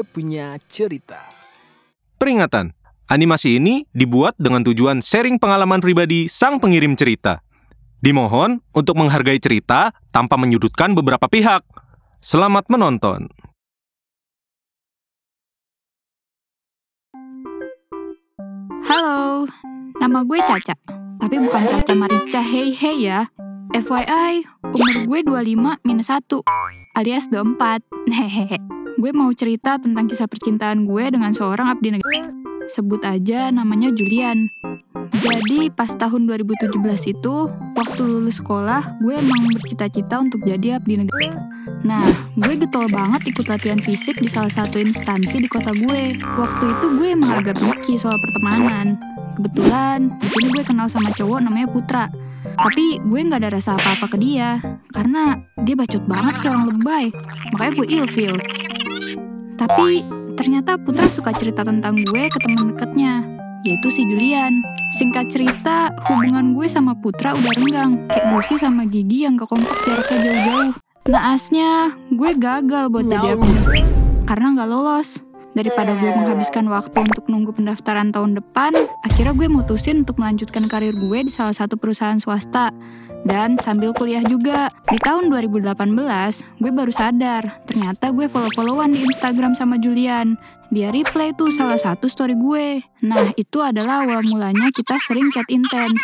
punya cerita. Peringatan, animasi ini dibuat dengan tujuan sharing pengalaman pribadi sang pengirim cerita. Dimohon untuk menghargai cerita tanpa menyudutkan beberapa pihak. Selamat menonton. Halo, nama gue Caca. Tapi bukan Caca Marica hey ya. FYI, umur gue 25-1, alias 24. Hehehe. Gue mau cerita tentang kisah percintaan gue dengan seorang abdi negara. Sebut aja namanya Julian. Jadi pas tahun 2017 itu, waktu lulus sekolah, gue emang bercita-cita untuk jadi abdi negara. Nah, gue getol banget ikut latihan fisik di salah satu instansi di kota gue. Waktu itu gue emang agak picky soal pertemanan. Kebetulan, di sini gue kenal sama cowok namanya Putra. Tapi gue gak ada rasa apa-apa ke dia, karena dia bacot banget kayak orang lebay. Makanya gue ilfeel. Tapi ternyata Putra suka cerita tentang gue ke teman dekatnya, yaitu si Julian. Singkat cerita, hubungan gue sama Putra udah renggang, kayak Busi sama Gigi yang gak kompak jaraknya jauh-jauh. Naasnya, gue gagal buat jadi abdi negara karena gak lolos. Daripada gue menghabiskan waktu untuk nunggu pendaftaran tahun depan, akhirnya gue mutusin untuk melanjutkan karir gue di salah satu perusahaan swasta. Dan sambil kuliah juga. Di tahun 2018, gue baru sadar, ternyata gue follow-followan di Instagram sama Julian. Dia replay tuh salah satu story gue. Nah, itu adalah awal mulanya kita sering chat intens.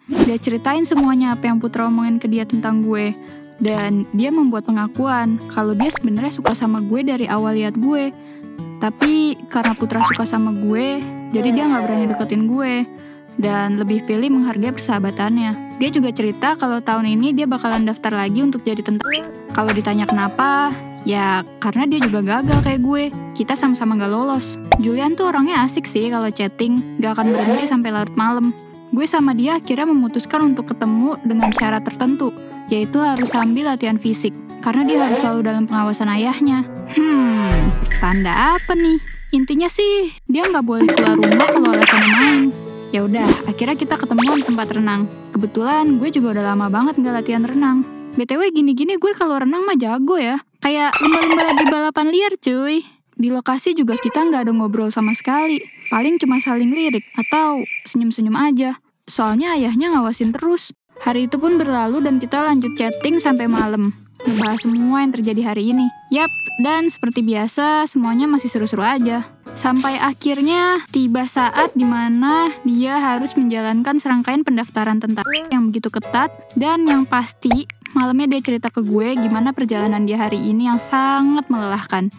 Dia ceritain semuanya apa yang Putra omongin ke dia tentang gue. Dan dia membuat pengakuan kalau dia sebenarnya suka sama gue dari awal lihat gue. Tapi karena Putra suka sama gue, jadi dia gak berani deketin gue. Dan lebih pilih menghargai persahabatannya. Dia juga cerita kalau tahun ini dia bakalan daftar lagi untuk jadi tentara. Kalau ditanya kenapa, ya karena dia juga gagal kayak gue. Kita sama-sama gak lolos. Julian tuh orangnya asik sih kalau chatting, gak akan berhenti sampai larut malam. Gue sama dia akhirnya memutuskan untuk ketemu dengan syarat tertentu, yaitu harus sambil latihan fisik, karena dia harus selalu dalam pengawasan ayahnya. Tanda apa nih? Intinya sih, dia nggak boleh keluar rumah kalau alasannya main. Ya udah, akhirnya kita ketemu di tempat renang. Kebetulan gue juga udah lama banget nggak latihan renang. BTW gini-gini gue kalau renang mah jago ya. Kayak lumba-lumba lagi balapan liar cuy. Di lokasi juga kita nggak ada ngobrol sama sekali. Paling cuma saling lirik atau senyum-senyum aja. Soalnya ayahnya ngawasin terus. Hari itu pun berlalu dan kita lanjut chatting sampai malam. Ngebahas semua yang terjadi hari ini. Yap, dan seperti biasa semuanya masih seru-seru aja. Sampai akhirnya tiba saat dimana dia harus menjalankan serangkaian pendaftaran tentara yang begitu ketat. Dan yang pasti malamnya dia cerita ke gue gimana perjalanan dia hari ini yang sangat melelahkan.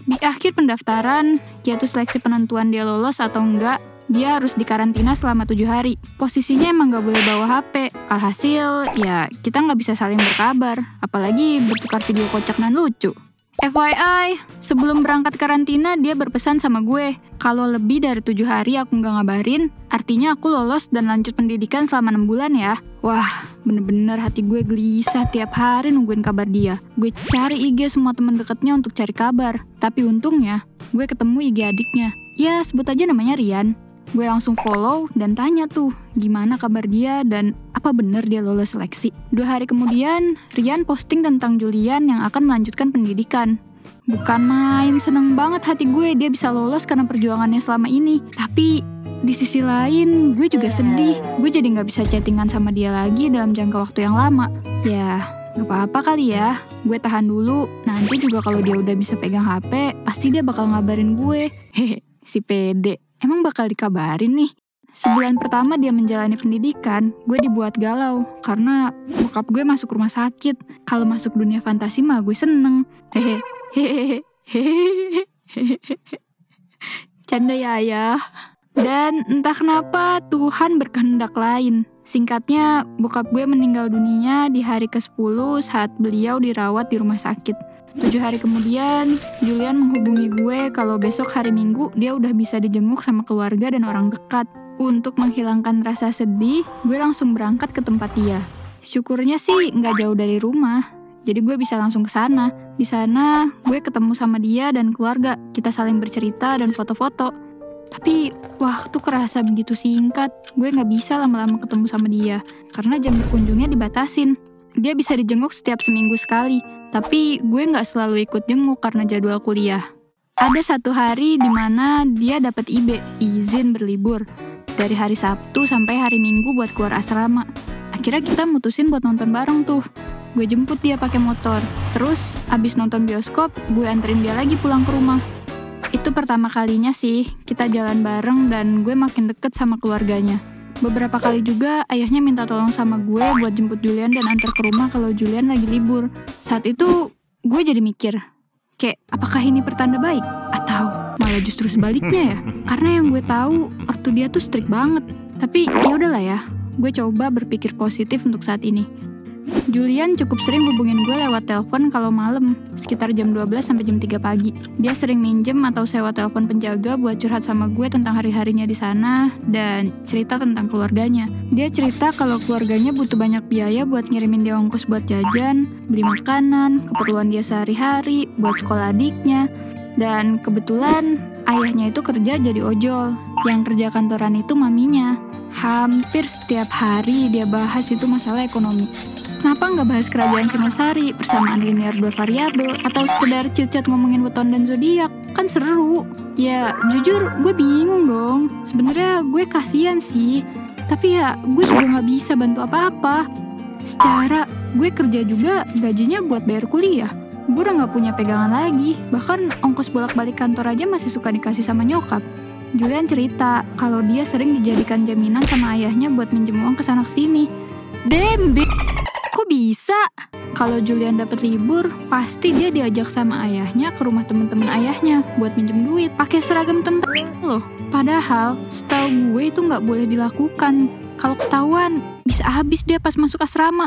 Di akhir pendaftaran, yaitu seleksi penentuan dia lolos atau enggak, dia harus dikarantina selama 7 hari. Posisinya emang gak boleh bawa HP. Alhasil, ya kita gak bisa saling berkabar. Apalagi bertukar video kocak dan lucu. FYI, sebelum berangkat karantina dia berpesan sama gue, kalau lebih dari 7 hari aku gak ngabarin, artinya aku lolos dan lanjut pendidikan selama 6 bulan ya. Wah, bener-bener hati gue gelisah tiap hari nungguin kabar dia. Gue cari IG semua teman dekatnya untuk cari kabar. Tapi untungnya, gue ketemu IG adiknya. Ya, sebut aja namanya Rian. Gue langsung follow dan tanya tuh gimana kabar dia dan apa bener dia lolos seleksi. 2 hari kemudian, Rian posting tentang Julian yang akan melanjutkan pendidikan. Bukan main, seneng banget hati gue dia bisa lolos karena perjuangannya selama ini. Tapi di sisi lain, gue juga sedih. Gue jadi gak bisa chattingan sama dia lagi dalam jangka waktu yang lama. Ya, gak apa-apa kali ya. Gue tahan dulu, nanti juga kalau dia udah bisa pegang HP, pasti dia bakal ngabarin gue. Hehe, si pede. Emang bakal dikabarin nih. Sebulan pertama dia menjalani pendidikan, gue dibuat galau karena bokap gue masuk rumah sakit. Kalau masuk dunia fantasi mah gue seneng. Hehehe. Canda ya ayah. Dan entah kenapa Tuhan berkehendak lain. Singkatnya, bokap gue meninggal dunia di hari ke-10 saat beliau dirawat di rumah sakit. 7 hari kemudian, Julian menghubungi gue kalau besok hari Minggu dia udah bisa dijenguk sama keluarga dan orang dekat. Untuk menghilangkan rasa sedih, gue langsung berangkat ke tempat dia. Syukurnya sih nggak jauh dari rumah, jadi gue bisa langsung ke sana. Di sana, gue ketemu sama dia dan keluarga. Kita saling bercerita dan foto-foto. Tapi waktu kerasa begitu singkat, gue nggak bisa lama-lama ketemu sama dia karena jam berkunjungnya dibatasin. Dia bisa dijenguk setiap seminggu sekali. Tapi gue nggak selalu ikut jenguk karena jadwal kuliah. Ada satu hari di mana dia dapat IB, izin berlibur, dari hari Sabtu sampai hari Minggu buat keluar asrama. Akhirnya kita mutusin buat nonton bareng tuh. Gue jemput dia pakai motor. Terus abis nonton bioskop, gue anterin dia lagi pulang ke rumah. Itu pertama kalinya sih kita jalan bareng dan gue makin deket sama keluarganya. Beberapa kali juga ayahnya minta tolong sama gue buat jemput Julian dan antar ke rumah kalau Julian lagi libur. Saat itu gue jadi mikir, kayak apakah ini pertanda baik? Atau malah justru sebaliknya ya? Karena yang gue tahu waktu dia tuh strict banget. Tapi ya udahlah ya, gue coba berpikir positif untuk saat ini. Julian cukup sering hubungin gue lewat telepon kalau malam, sekitar jam 12 sampai jam 3 pagi. Dia sering minjem atau sewa telepon penjaga buat curhat sama gue tentang hari-harinya di sana dan cerita tentang keluarganya. Dia cerita kalau keluarganya butuh banyak biaya buat ngirimin dia ongkos buat jajan, beli makanan, keperluan dia sehari-hari, buat sekolah adiknya. Dan kebetulan ayahnya itu kerja jadi ojol, yang kerja kantoran itu maminya. Hampir setiap hari dia bahas itu masalah ekonomi. Kenapa nggak bahas kerajaan Singosari, persamaan linear dua variabel, atau sekedar chit-chat ngomongin weton dan zodiak? Kan seru. Ya, jujur gue bingung dong. Sebenarnya gue kasihan sih, tapi ya gue juga nggak bisa bantu apa-apa. Secara gue kerja juga gajinya buat bayar kuliah. Gue udah nggak punya pegangan lagi. Bahkan ongkos bolak-balik kantor aja masih suka dikasih sama nyokap. Julian cerita kalau dia sering dijadikan jaminan sama ayahnya buat minjem uang kesana kesini. Dembe, kok bisa? Kalau Julian dapat libur, pasti dia diajak sama ayahnya ke rumah teman-teman ayahnya buat minjem duit. Pakai seragam tentara loh. Padahal setahu gue itu nggak boleh dilakukan. Kalau ketahuan, bisa habis dia pas masuk asrama.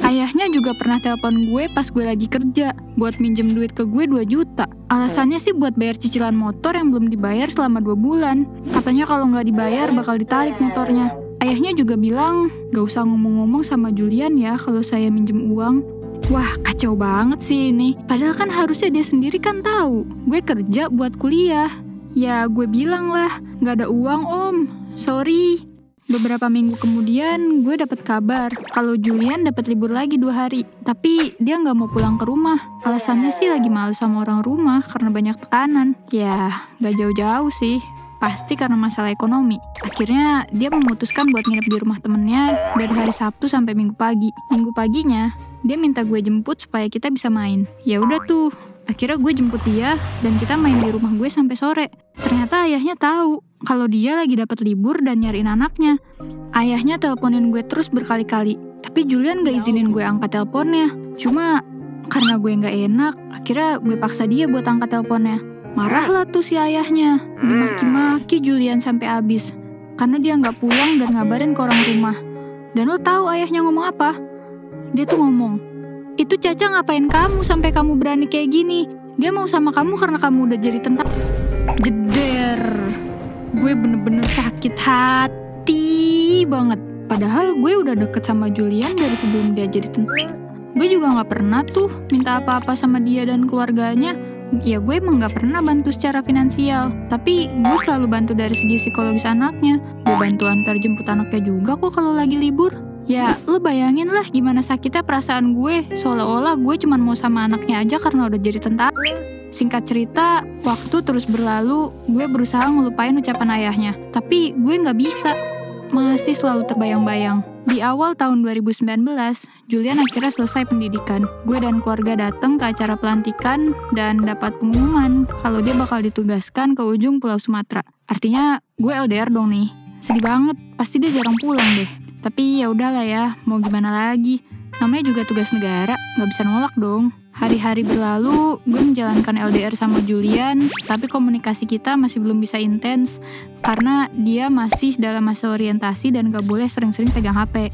Ayahnya juga pernah telepon gue pas gue lagi kerja buat minjem duit ke gue 2 juta. Alasannya sih buat bayar cicilan motor yang belum dibayar selama 2 bulan. Katanya kalau nggak dibayar bakal ditarik motornya. Ayahnya juga bilang gak usah ngomong-ngomong sama Julian ya kalau saya minjem uang. Wah, kacau banget sih ini. Padahal kan harusnya dia sendiri kan tahu gue kerja buat kuliah. Ya gue bilang lah, gak ada uang om, sorry. Beberapa minggu kemudian gue dapat kabar kalau Julian dapat libur lagi 2 hari. Tapi dia nggak mau pulang ke rumah. Alasannya sih lagi malu sama orang rumah karena banyak tekanan. Ya nggak jauh-jauh sih. Pasti karena masalah ekonomi. Akhirnya dia memutuskan buat nginep di rumah temennya dari hari Sabtu sampai Minggu pagi. Minggu paginya dia minta gue jemput supaya kita bisa main. Ya udah tuh. Akhirnya gue jemput dia dan kita main di rumah gue sampai sore. Ternyata ayahnya tahu kalau dia lagi dapat libur dan nyariin anaknya. Ayahnya teleponin gue terus berkali-kali. Tapi Julian gak izinin gue angkat teleponnya. Cuma karena gue gak enak, akhirnya gue paksa dia buat angkat teleponnya. Marahlah tuh si ayahnya. Dimaki-maki Julian sampai habis. Karena dia gak pulang dan ngabarin ke orang rumah. Dan lo tahu ayahnya ngomong apa? Dia tuh ngomong, "Itu Caca ngapain kamu sampai kamu berani kayak gini? Dia mau sama kamu karena kamu udah jadi tentara." Jeder. Gue bener-bener sakit hati banget. Padahal gue udah deket sama Julian dari sebelum dia jadi tentara. Gue juga gak pernah tuh minta apa-apa sama dia dan keluarganya. Ya gue emang gak pernah bantu secara finansial. Tapi gue selalu bantu dari segi psikologis anaknya. Gue bantu antar jemput anaknya juga kok kalau lagi libur. Ya, lo bayangin lah gimana sakitnya perasaan gue, seolah-olah gue cuma mau sama anaknya aja karena udah jadi tentara. Singkat cerita, waktu terus berlalu, gue berusaha ngelupain ucapan ayahnya. Tapi gue nggak bisa, masih selalu terbayang-bayang. Di awal tahun 2019, Julian akhirnya selesai pendidikan. Gue dan keluarga datang ke acara pelantikan dan dapat pengumuman kalau dia bakal ditugaskan ke ujung Pulau Sumatera. Artinya, gue LDR dong nih. Sedih banget, pasti dia jarang pulang deh. Tapi ya udahlah ya, mau gimana lagi. Namanya juga tugas negara, nggak bisa nolak dong. Hari-hari berlalu, gue menjalankan LDR sama Julian, tapi komunikasi kita masih belum bisa intens karena dia masih dalam masa orientasi dan gak boleh sering-sering pegang HP.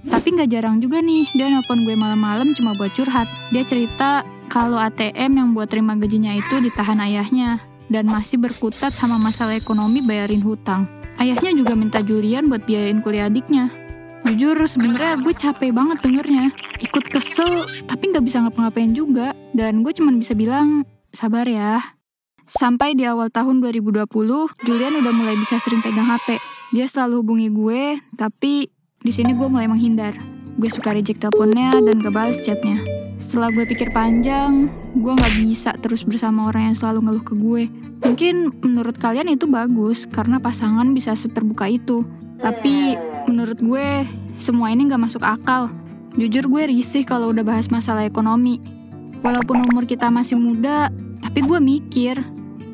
Tapi gak jarang juga nih, dia nelpon gue malam-malam cuma buat curhat. Dia cerita kalau ATM yang buat terima gajinya itu ditahan ayahnya dan masih berkutat sama masalah ekonomi bayarin hutang. Ayahnya juga minta Julian buat biayain kuliah adiknya. Jujur sebenarnya gue capek banget dengernya. Ikut kesel tapi gak bisa ngapa-ngapain juga. Dan gue cuma bisa bilang sabar ya. Sampai di awal tahun 2020, Julian udah mulai bisa sering pegang HP. Dia selalu hubungi gue, tapi di sini gue mulai menghindar. Gue suka reject teleponnya dan gak balas chatnya. Setelah gue pikir panjang, gue gak bisa terus bersama orang yang selalu ngeluh ke gue. Mungkin menurut kalian itu bagus, karena pasangan bisa seterbuka itu. Tapi menurut gue, semua ini gak masuk akal. Jujur gue risih kalau udah bahas masalah ekonomi. Walaupun umur kita masih muda, tapi gue mikir,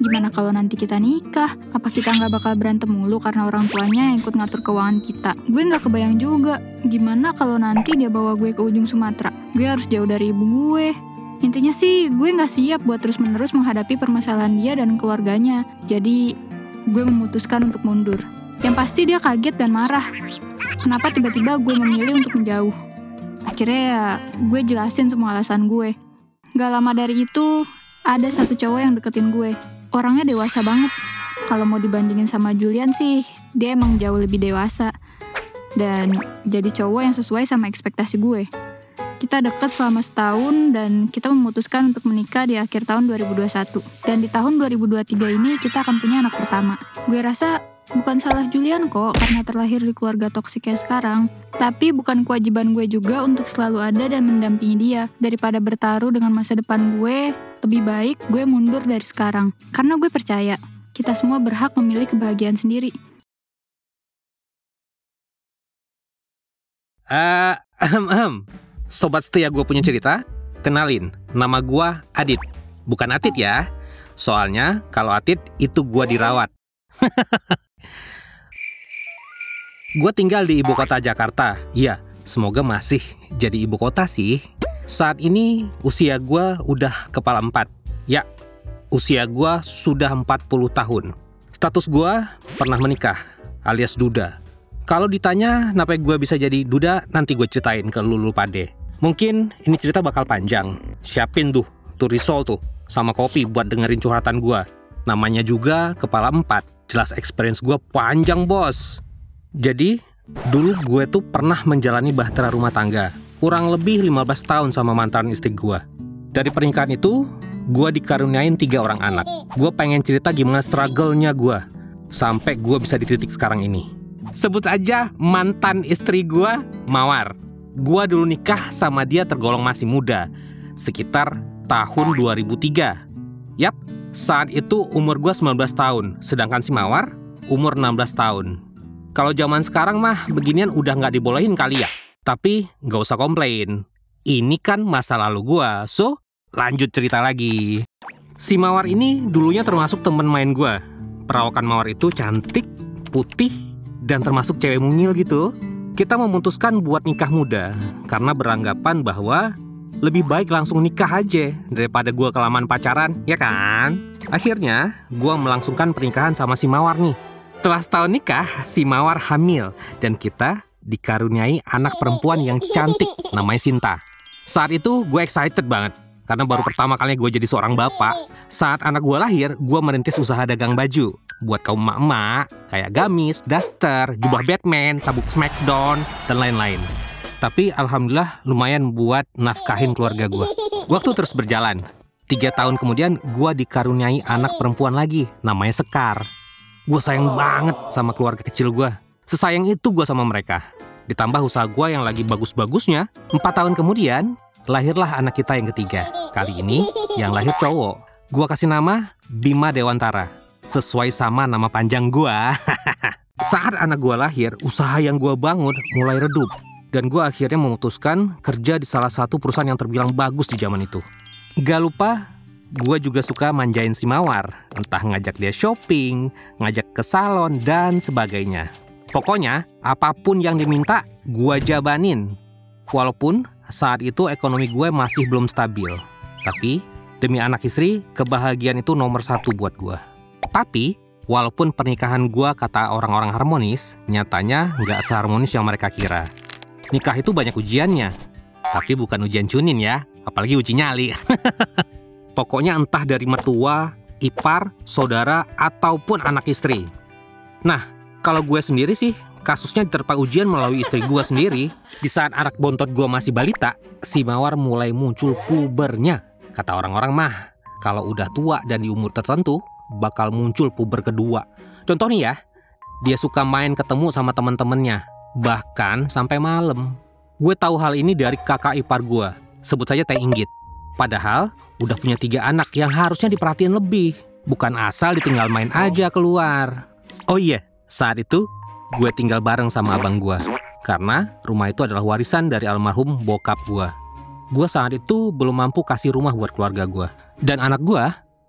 gimana kalau nanti kita nikah? Apa kita gak bakal berantem mulu karena orang tuanya yang ikut ngatur keuangan kita? Gue gak kebayang juga, gimana kalau nanti dia bawa gue ke ujung Sumatera? Gue harus jauh dari ibu gue. Intinya sih, gue gak siap buat terus-menerus menghadapi permasalahan dia dan keluarganya. Jadi, gue memutuskan untuk mundur. Yang pasti dia kaget dan marah. Kenapa tiba-tiba gue memilih untuk menjauh? Akhirnya ya, gue jelasin semua alasan gue. Gak lama dari itu, ada satu cowok yang deketin gue. Orangnya dewasa banget. Kalau mau dibandingin sama Julian sih, dia emang jauh lebih dewasa. Dan jadi cowok yang sesuai sama ekspektasi gue. Kita deket selama setahun dan kita memutuskan untuk menikah di akhir tahun 2021. Dan di tahun 2023 ini kita akan punya anak pertama. Gue rasa bukan salah Julian kok karena terlahir di keluarga toksik kayak sekarang. Tapi bukan kewajiban gue juga untuk selalu ada dan mendampingi dia. Daripada bertaruh dengan masa depan gue, lebih baik gue mundur dari sekarang. Karena gue percaya, kita semua berhak memilih kebahagiaan sendiri. Sobat setia gue punya cerita, kenalin, nama gue Adit. Bukan Atit ya, soalnya kalau Atit itu gue dirawat. Gue tinggal di ibu kota Jakarta. Iya, semoga masih jadi ibu kota sih. Saat ini usia gue udah kepala 4. Ya, usia gue sudah 40 tahun. Status gue pernah menikah, alias duda. Kalau ditanya kenapa gue bisa jadi duda, nanti gue ceritain ke lulu pade. Mungkin ini cerita bakal panjang. Siapin tuh risol tuh sama kopi buat dengerin curhatan gue. Namanya juga kepala 4. Jelas experience gue panjang, bos. Jadi, dulu gue tuh pernah menjalani bahtera rumah tangga. Kurang lebih 15 tahun sama mantan istri gue. Dari pernikahan itu, gue dikaruniain 3 orang anak. Gue pengen cerita gimana struggle-nya gue. Sampai gue bisa di titik sekarang ini. Sebut aja mantan istri gue, Mawar. Gue dulu nikah sama dia tergolong masih muda. Sekitar tahun 2003. Yap, saat itu umur gue 19 tahun. Sedangkan si Mawar, umur 16 tahun. Kalau zaman sekarang mah beginian udah gak dibolehin kali ya. Tapi gak usah komplain. Ini kan masa lalu gua. So, lanjut cerita lagi. Si Mawar ini dulunya termasuk temen main gua. Perawakan Mawar itu cantik, putih, dan termasuk cewek mungil gitu. Kita memutuskan buat nikah muda karena beranggapan bahwa lebih baik langsung nikah aja daripada gua kelamaan pacaran, ya kan? Akhirnya, gua melangsungkan pernikahan sama si Mawar nih. Setelah setahun nikah, si Mawar hamil dan kita dikaruniai anak perempuan yang cantik, namanya Sinta. Saat itu gue excited banget karena baru pertama kali gue jadi seorang bapak. Saat anak gue lahir, gue merintis usaha dagang baju buat kaum emak-emak kayak gamis, daster, jubah Batman, sabuk Smackdown, dan lain-lain. Tapi alhamdulillah lumayan buat nafkahin keluarga gue. Waktu terus berjalan. 3 tahun kemudian gue dikaruniai anak perempuan lagi, namanya Sekar. Gue sayang banget sama keluarga kecil gue. Sesayang itu gue sama mereka. Ditambah usaha gue yang lagi bagus-bagusnya, 4 tahun kemudian, lahirlah anak kita yang ketiga. Kali ini, yang lahir cowok. Gue kasih nama Bima Dewantara. Sesuai sama nama panjang gue. Saat anak gue lahir, usaha yang gue bangun mulai redup. Dan gue akhirnya memutuskan kerja di salah satu perusahaan yang terbilang bagus di zaman itu. Gak lupa, gue juga suka manjain si Mawar. Entah ngajak dia shopping, ngajak ke salon, dan sebagainya. Pokoknya, apapun yang diminta, gue jabanin. Walaupun saat itu ekonomi gue masih belum stabil. Tapi, demi anak istri, kebahagiaan itu nomor 1 buat gue. Tapi, walaupun pernikahan gue kata orang-orang harmonis, nyatanya nggak seharmonis yang mereka kira. Nikah itu banyak ujiannya. Tapi bukan ujian cunin ya, apalagi uji nyali. Pokoknya entah dari mertua, ipar, saudara, ataupun anak istri. Nah, kalau gue sendiri sih, kasusnya diterpa ujian melalui istri gue sendiri. Di saat anak bontot gue masih balita, si Mawar mulai muncul pubernya. Kata orang-orang mah, kalau udah tua dan di umur tertentu, bakal muncul puber kedua. Contoh nih ya, dia suka main ketemu sama teman-temannya, bahkan sampai malam. Gue tahu hal ini dari kakak ipar gue. sebut saja Teh Inggit. Padahal udah punya 3 anak yang harusnya diperhatiin lebih. Bukan asal ditinggal main aja keluar. Oh iya, saat itu gue tinggal bareng sama abang gue. Karena rumah itu adalah warisan dari almarhum bokap gue. Gue saat itu belum mampu kasih rumah buat keluarga gue. Dan anak gue,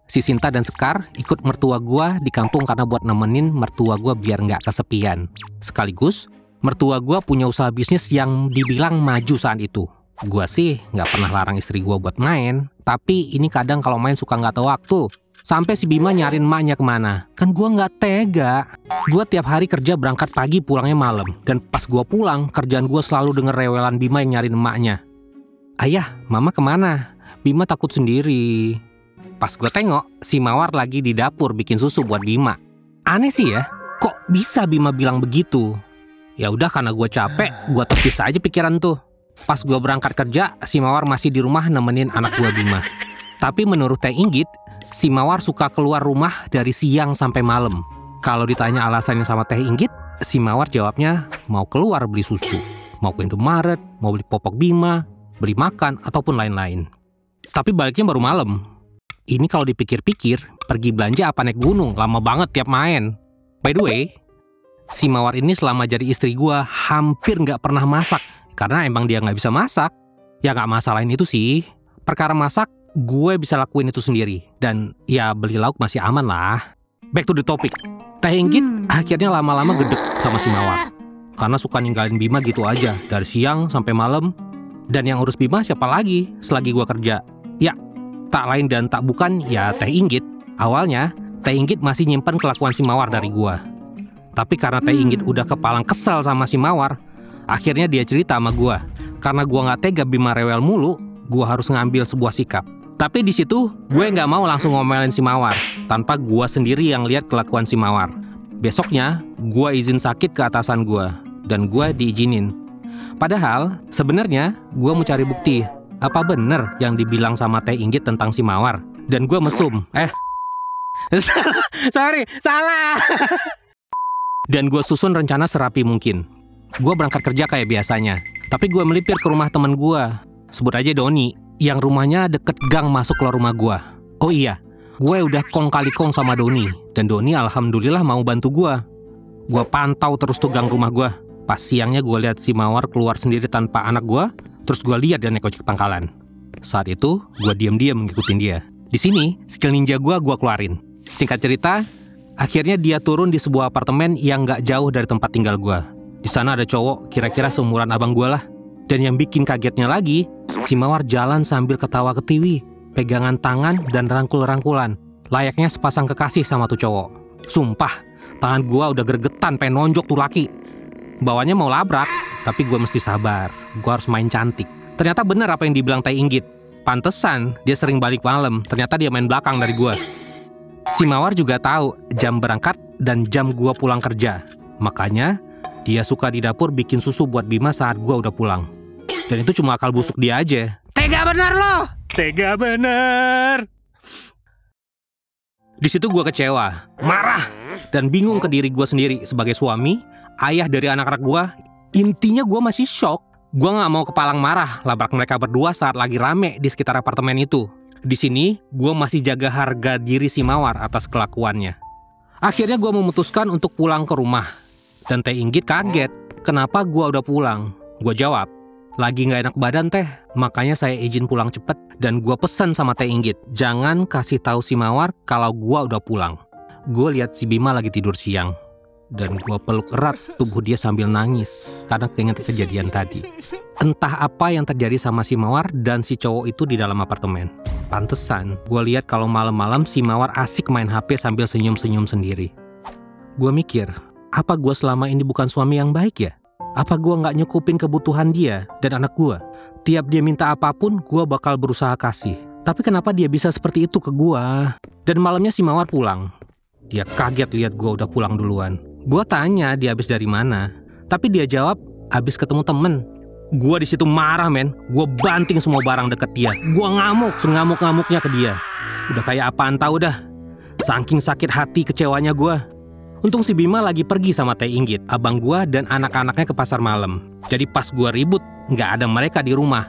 si Sinta dan Sekar, ikut mertua gue di kampung karena buat nemenin mertua gue biar nggak kesepian. Sekaligus, mertua gue punya usaha bisnis yang dibilang maju saat itu. Gue sih nggak pernah larang istri gue buat main, tapi ini kadang kalau main suka nggak tahu waktu. Sampai si Bima nyariin emaknya kemana. Kan gue nggak tega. Gue tiap hari kerja berangkat pagi pulangnya malam. Dan pas gue pulang, kerjaan gue selalu denger rewelan Bima yang nyariin emaknya. Ayah, mama kemana? Bima takut sendiri. Pas gue tengok, si Mawar lagi di dapur bikin susu buat Bima. Aneh sih ya, kok bisa Bima bilang begitu? Ya udah karena gue capek, gue tepis aja pikiran tuh. Pas gue berangkat kerja, si Mawar masih di rumah nemenin anak gue Bima. Tapi menurut Teh Inggit, si Mawar suka keluar rumah dari siang sampai malam. Kalau ditanya alasannya sama Teh Inggit, si Mawar jawabnya mau keluar beli susu, mau ke Indomaret, mau beli popok Bima, beli makan, ataupun lain-lain. Tapi baliknya baru malam. Ini kalau dipikir-pikir, pergi belanja apa naik gunung, lama banget tiap main. By the way, si Mawar ini selama jadi istri gue hampir nggak pernah masak. Karena emang dia nggak bisa masak. Ya nggak masalahin itu sih. Perkara masak, gue bisa lakuin itu sendiri. Dan ya beli lauk masih aman lah. Back to the topic. Teh Inggit akhirnya lama-lama gedek sama si Mawar. Karena suka ninggalin Bima gitu aja. Dari siang sampai malam. Dan yang urus Bima siapa lagi selagi gue kerja? Ya, tak lain dan tak bukan ya Teh Inggit. Awalnya, Teh Inggit masih nyimpen kelakuan si Mawar dari gue. Tapi karena Teh Inggit udah kepalang kesel sama si Mawar, akhirnya dia cerita sama gue. Karena gue gak tega Bima rewel mulu, gue harus ngambil sebuah sikap. Tapi di situ gue nggak mau langsung ngomelin si Mawar, tanpa gue sendiri yang lihat kelakuan si Mawar. Besoknya, gue izin sakit ke atasan gue, dan gue diizinin. Padahal, sebenarnya gue mau cari bukti, apa bener yang dibilang sama Teh Inggit tentang si Mawar. Dan gue mesum, salah. Dan gue susun rencana serapi mungkin. Gue berangkat kerja kayak biasanya, tapi gue melipir ke rumah temen gue, sebut aja Doni, yang rumahnya deket gang masuk ke rumah gue. Oh iya, gue udah kong kali kong sama Doni, dan Doni alhamdulillah mau bantu gue. Gue pantau terus tuh gang rumah gue. Pas siangnya gue lihat si Mawar keluar sendiri tanpa anak gue, terus gue lihat dia naik ojek pangkalan. Saat itu, gue diam-diam ngikutin dia. Di sini, skill ninja gue keluarin. Singkat cerita, akhirnya dia turun di sebuah apartemen yang gak jauh dari tempat tinggal gue. Di sana ada cowok, kira-kira seumuran abang gue lah. Dan yang bikin kagetnya lagi, si Mawar jalan sambil ketawa ketiwi, pegangan tangan dan rangkul-rangkulan. Layaknya sepasang kekasih sama tuh cowok. Sumpah, tangan gue udah gregetan pengen nonjok tuh laki. Bawanya mau labrak, tapi gue mesti sabar. Gue harus main cantik. Ternyata bener apa yang dibilang Teh Inggit. Pantesan dia sering balik malam, ternyata dia main belakang dari gue. Si Mawar juga tahu jam berangkat dan jam gue pulang kerja. Makanya dia suka di dapur bikin susu buat Bima saat gue udah pulang. Dan itu cuma akal busuk dia aja. Tega bener loh! Tega bener! Di situ gue kecewa, marah, dan bingung ke diri gue sendiri sebagai suami, ayah dari anak-anak gue. Intinya gue masih shock. Gue gak mau kepalang marah labrak mereka berdua saat lagi rame di sekitar apartemen itu. Di sini, gue masih jaga harga diri si Mawar atas kelakuannya. Akhirnya gue memutuskan untuk pulang ke rumah. Dan Teh Inggit kaget, kenapa gue udah pulang? Gue jawab, lagi gak enak badan Teh, makanya saya izin pulang cepet. Dan gue pesan sama Teh Inggit, jangan kasih tahu si Mawar kalau gue udah pulang. Gue lihat si Bima lagi tidur siang. Dan gue peluk erat tubuh dia sambil nangis karena keinget kejadian tadi. Entah apa yang terjadi sama si Mawar dan si cowok itu di dalam apartemen. Pantesan, gue lihat kalau malam-malam si Mawar asik main HP sambil senyum-senyum sendiri. Gue mikir, apa gue selama ini bukan suami yang baik ya? Apa gue gak nyukupin kebutuhan dia dan anak gue? Tiap dia minta apapun, gue bakal berusaha kasih. Tapi kenapa dia bisa seperti itu ke gue? Dan malamnya si Mawar pulang. Dia kaget lihat gue udah pulang duluan. Gue tanya dia habis dari mana, tapi dia jawab habis ketemu temen. Gue di situ marah men, gue banting semua barang deket dia. Gue ngamuk, sengamuk-ngamuknya ke dia. Udah kayak apaan tahu dah. Saking sakit hati kecewanya gue. Untung si Bima lagi pergi sama Teh Inggit, abang gue dan anak-anaknya ke pasar malam. Jadi pas gue ribut, nggak ada mereka di rumah.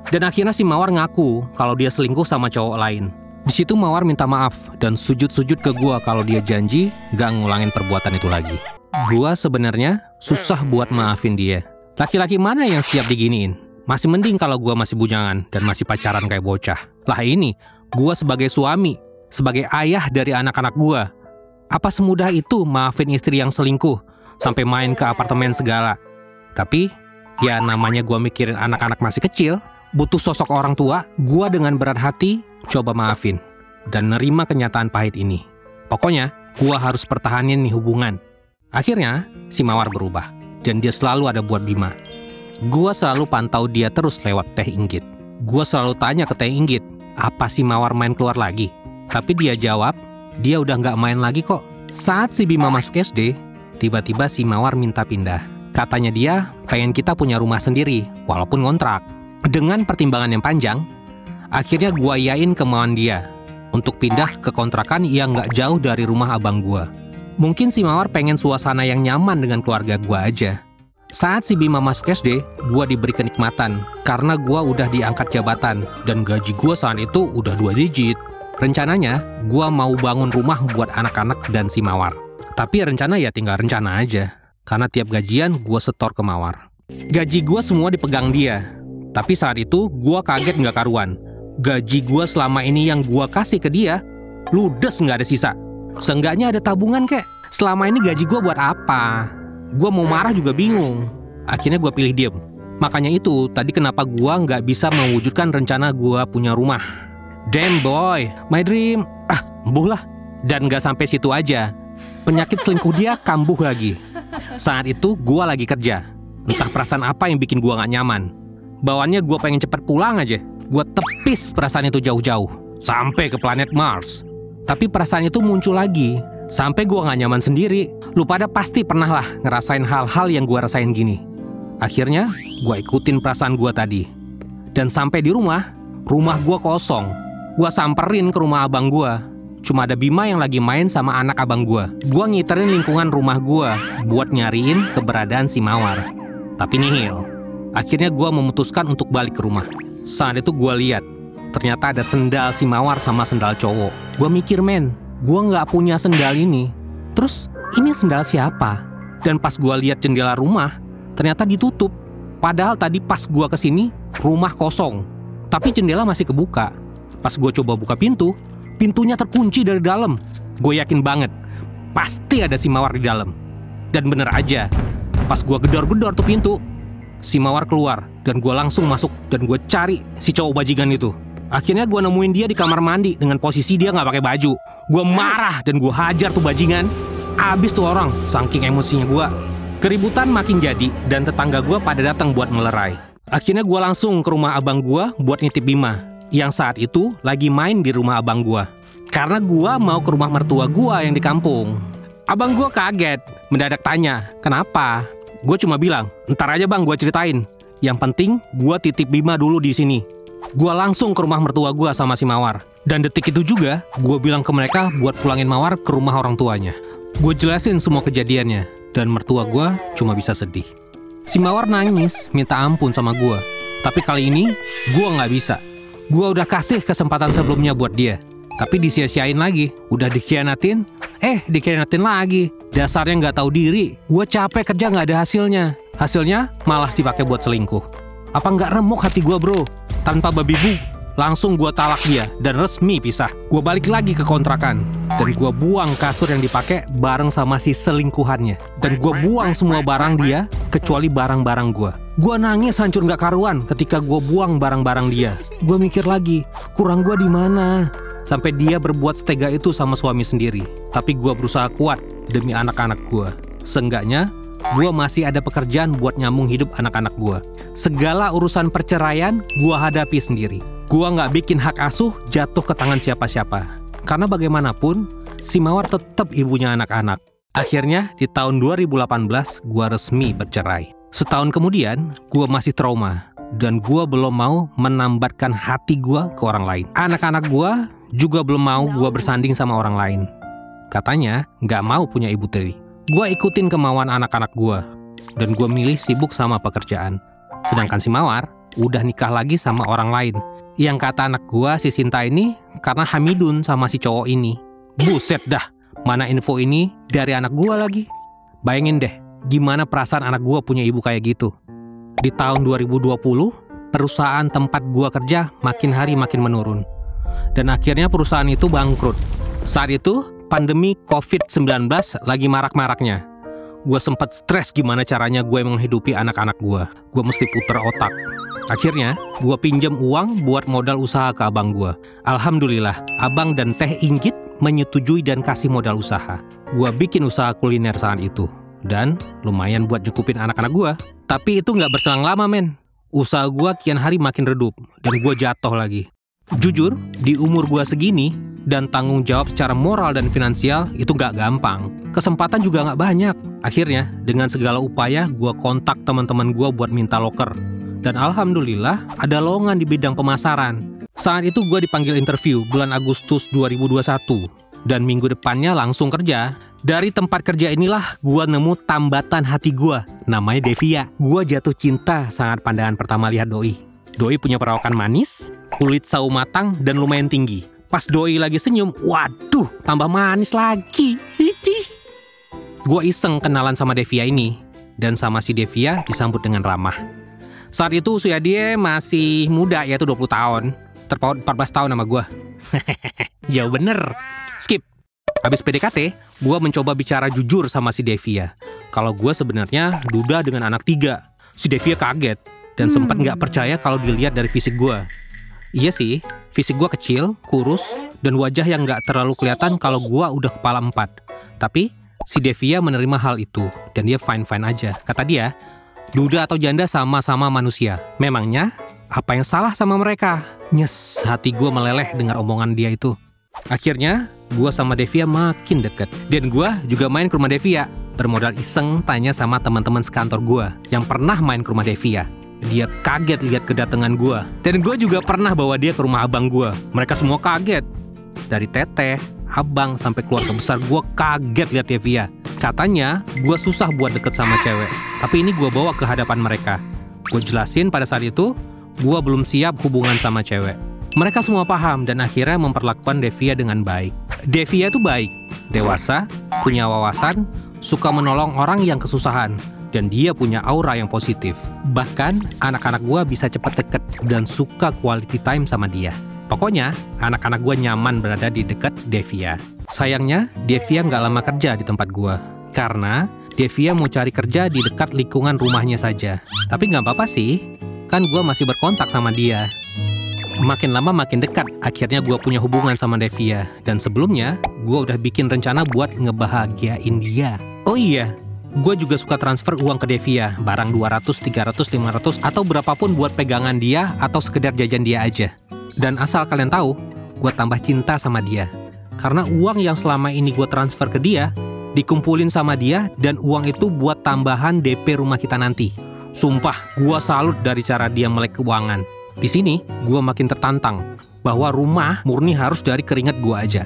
Dan akhirnya si Mawar ngaku kalau dia selingkuh sama cowok lain. Di situ Mawar minta maaf dan sujud-sujud ke gua kalau dia janji gak ngulangin perbuatan itu lagi. Gua sebenarnya susah buat maafin dia. Laki-laki mana yang siap diginiin? Masih mending kalau gua masih bujangan dan masih pacaran kayak bocah. Lah ini, gua sebagai suami, sebagai ayah dari anak-anak gua. Apa semudah itu maafin istri yang selingkuh sampai main ke apartemen segala? Tapi, ya namanya gua mikirin anak-anak masih kecil, butuh sosok orang tua, gua dengan berat hati coba maafin dan nerima kenyataan pahit ini. Pokoknya, gua harus pertahanin nih hubungan. Akhirnya, si Mawar berubah dan dia selalu ada buat Bima. Gua selalu pantau dia terus lewat Teh Inggit. Gua selalu tanya ke Teh Inggit, apa si Mawar main keluar lagi? Tapi dia jawab, dia udah nggak main lagi kok. Saat si Bima masuk SD, tiba-tiba si Mawar minta pindah. Katanya dia pengen kita punya rumah sendiri, walaupun ngontrak. Dengan pertimbangan yang panjang, akhirnya gua iyain kemauan dia untuk pindah ke kontrakan yang nggak jauh dari rumah abang gua. Mungkin si Mawar pengen suasana yang nyaman dengan keluarga gua aja. Saat si Bima masuk SD, gua diberi kenikmatan karena gua udah diangkat jabatan dan gaji gua saat itu udah 2 digit. Rencananya, gua mau bangun rumah buat anak-anak dan si Mawar. Tapi rencana ya tinggal rencana aja. Karena tiap gajian gua setor ke Mawar. Gaji gua semua dipegang dia. Tapi saat itu gua kaget nggak karuan. Gaji gua selama ini yang gua kasih ke dia, ludes nggak ada sisa. Seenggaknya ada tabungan kek. Selama ini gaji gua buat apa? Gua mau marah juga bingung. Akhirnya gua pilih diem. Makanya itu tadi kenapa gua nggak bisa mewujudkan rencana gua punya rumah. Damn boy, my dream. Embuh lah. Dan nggak sampai situ aja. Penyakit selingkuh dia kambuh lagi. Saat itu gua lagi kerja. Entah perasaan apa yang bikin gua gak nyaman. Bawaannya gua pengen cepet pulang aja. Gua tepis perasaan itu jauh-jauh sampai ke planet Mars. Tapi perasaan itu muncul lagi sampai gua gak nyaman sendiri. Lu pada pasti pernah lah ngerasain hal-hal yang gua rasain gini. Akhirnya gua ikutin perasaan gua tadi. Dan sampai di rumah gua kosong. Gua samperin ke rumah abang gua. Cuma ada Bima yang lagi main sama anak abang gua. Gua ngiterin lingkungan rumah gua buat nyariin keberadaan si Mawar. Tapi nihil. Akhirnya gua memutuskan untuk balik ke rumah. Saat itu gua lihat, ternyata ada sendal si Mawar sama sendal cowok. Gua mikir, men, gua nggak punya sendal ini. Terus ini sendal siapa? Dan pas gua lihat jendela rumah, ternyata ditutup. Padahal tadi pas gua kesini, rumah kosong. Tapi jendela masih kebuka. Pas gua coba buka pintu, pintunya terkunci dari dalam. Gue yakin banget, pasti ada si Mawar di dalam. Dan bener aja, pas gue gedor-gedor tuh pintu, si Mawar keluar. Dan gue langsung masuk dan gue cari si cowok bajingan itu. Akhirnya gue nemuin dia di kamar mandi dengan posisi dia gak pakai baju. Gue marah dan gue hajar tuh bajingan. Abis tuh orang, saking emosinya gue. Keributan makin jadi dan tetangga gue pada datang buat melerai. Akhirnya gue langsung ke rumah abang gue buat nitip Bima, yang saat itu lagi main di rumah abang gua. Karena gua mau ke rumah mertua gua yang di kampung. Abang gua kaget, mendadak tanya, kenapa? Gua cuma bilang, ntar aja bang gua ceritain. Yang penting gua titip Bima dulu di sini. Gua langsung ke rumah mertua gua sama si Mawar. Dan detik itu juga, gua bilang ke mereka buat pulangin Mawar ke rumah orang tuanya. Gua jelasin semua kejadiannya, dan mertua gua cuma bisa sedih. Si Mawar nangis, minta ampun sama gua. Tapi kali ini, gua nggak bisa. Gua udah kasih kesempatan sebelumnya buat dia, tapi disia-siain lagi. Udah dikhianatin, dikhianatin lagi. Dasarnya nggak tahu diri. Gua capek kerja nggak ada hasilnya. Hasilnya malah dipakai buat selingkuh. Apa nggak remuk hati gua bro? Tanpa babi bu, langsung gua talak dia dan resmi pisah. Gua balik lagi ke kontrakan dan gua buang kasur yang dipakai bareng sama si selingkuhannya. Dan gua buang semua barang dia kecuali barang-barang gua. Gua nangis hancur nggak karuan ketika gua buang barang-barang dia. Gua mikir lagi, kurang gua di mana? Sampai dia berbuat setega itu sama suami sendiri. Tapi gua berusaha kuat demi anak-anak gua. Seenggaknya, gua masih ada pekerjaan buat nyambung hidup anak-anak gua. Segala urusan perceraian gua hadapi sendiri. Gua nggak bikin hak asuh jatuh ke tangan siapa-siapa. Karena bagaimanapun, si Mawar tetap ibunya anak-anak. Akhirnya, di tahun 2018, gua resmi bercerai. Setahun kemudian, gue masih trauma dan gue belum mau menambatkan hati gue ke orang lain. Anak-anak gue juga belum mau gue bersanding sama orang lain. Katanya gak mau punya ibu tiri. Gue ikutin kemauan anak-anak gue dan gue milih sibuk sama pekerjaan. Sedangkan si Mawar, udah nikah lagi sama orang lain. Yang kata anak gua si Sinta ini karena hamidun sama si cowok ini. Buset dah, mana info ini dari anak gua lagi. Bayangin deh, gimana perasaan anak gua punya ibu kayak gitu. Di tahun 2020, perusahaan tempat gua kerja makin hari makin menurun. Dan akhirnya perusahaan itu bangkrut. Saat itu, pandemi COVID-19 lagi marak-maraknya. Gue sempat stres gimana caranya gue menghidupi anak-anak gue. Gue mesti puter otak. Akhirnya, gue pinjam uang buat modal usaha ke abang gue. Alhamdulillah, abang dan Teh Inggit menyetujui dan kasih modal usaha. Gue bikin usaha kuliner saat itu. Dan lumayan buat cukupin anak-anak gue. Tapi itu nggak berselang lama, men. Usaha gue kian hari makin redup. Dan gue jatuh lagi. Jujur, di umur gue segini, dan tanggung jawab secara moral dan finansial itu gak gampang. Kesempatan juga gak banyak. Akhirnya, dengan segala upaya, gue kontak teman-teman gue buat minta loker. Dan alhamdulillah, ada lowongan di bidang pemasaran. Saat itu gue dipanggil interview bulan Agustus 2021. Dan minggu depannya langsung kerja. Dari tempat kerja inilah gue nemu tambatan hati gue. Namanya Devia. Gue jatuh cinta saat pandangan pertama lihat Doi. Doi punya perawakan manis, kulit sawo matang, dan lumayan tinggi. Pas Doi lagi senyum, waduh, tambah manis lagi. Gue iseng kenalan sama Devia ini. Dan sama si Devia disambut dengan ramah. Saat itu usia dia masih muda, yaitu 20 tahun. Terpaut 14 tahun sama gue. Jauh bener. Skip. Habis PDKT, gue mencoba bicara jujur sama si Devia. Kalau gue sebenarnya duda dengan anak 3. Si Devia kaget. Dan sempat nggak percaya kalau dilihat dari fisik gue. Iya sih, fisik gue kecil, kurus, dan wajah yang nggak terlalu kelihatan kalau gue udah kepala 4. Tapi, si Devia menerima hal itu, dan dia fine-fine aja. Kata dia, duda atau janda sama-sama manusia. Memangnya, apa yang salah sama mereka? Nyes, hati gue meleleh dengar omongan dia itu. Akhirnya, gue sama Devia makin deket. Dan gue juga main ke rumah Devia. Bermodal iseng tanya sama teman-teman sekantor gue yang pernah main ke rumah Devia. Dia kaget lihat kedatangan gue. Dan gue juga pernah bawa dia ke rumah abang gue. Mereka semua kaget. Dari teteh, abang, sampai keluarga besar gue kaget lihat Devia. Katanya, gue susah buat deket sama cewek. Tapi ini gue bawa ke hadapan mereka. Gue jelasin pada saat itu, gue belum siap hubungan sama cewek. Mereka semua paham dan akhirnya memperlakukan Devia dengan baik. Devia itu baik, dewasa, punya wawasan, suka menolong orang yang kesusahan. Dan dia punya aura yang positif. Bahkan, anak-anak gue bisa cepat deket dan suka quality time sama dia. Pokoknya, anak-anak gue nyaman berada di dekat Devia. Sayangnya, Devia nggak lama kerja di tempat gue. Karena, Devia mau cari kerja di dekat lingkungan rumahnya saja. Tapi nggak apa-apa sih, kan gue masih berkontak sama dia. Makin lama makin dekat, akhirnya gue punya hubungan sama Devia. Dan sebelumnya, gue udah bikin rencana buat ngebahagiain dia. Oh iya, gue juga suka transfer uang ke Devia, barang 200, 300, 500, atau berapapun buat pegangan dia atau sekedar jajan dia aja. Dan asal kalian tahu, gue tambah cinta sama dia. Karena uang yang selama ini gue transfer ke dia, dikumpulin sama dia dan uang itu buat tambahan DP rumah kita nanti. Sumpah, gue salut dari cara dia melek keuangan. Di sini, gue makin tertantang bahwa rumah murni harus dari keringat gue aja.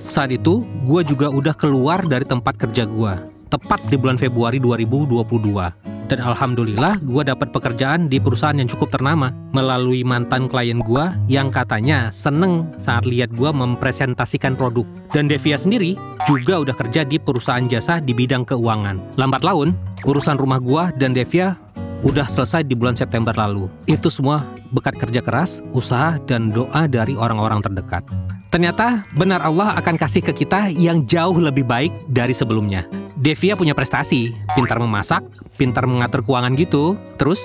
Saat itu, gue juga udah keluar dari tempat kerja gue. Tepat di bulan Februari 2022. Dan alhamdulillah gue dapat pekerjaan di perusahaan yang cukup ternama melalui mantan klien gue yang katanya seneng saat lihat gue mempresentasikan produk. Dan Devia sendiri juga udah kerja di perusahaan jasa di bidang keuangan. Lambat laun, urusan rumah gue dan Devia udah selesai di bulan September lalu. Itu semua berkat kerja keras, usaha, dan doa dari orang-orang terdekat. Ternyata benar Allah akan kasih ke kita yang jauh lebih baik dari sebelumnya. Devia punya prestasi, pintar memasak, pintar mengatur keuangan gitu. Terus,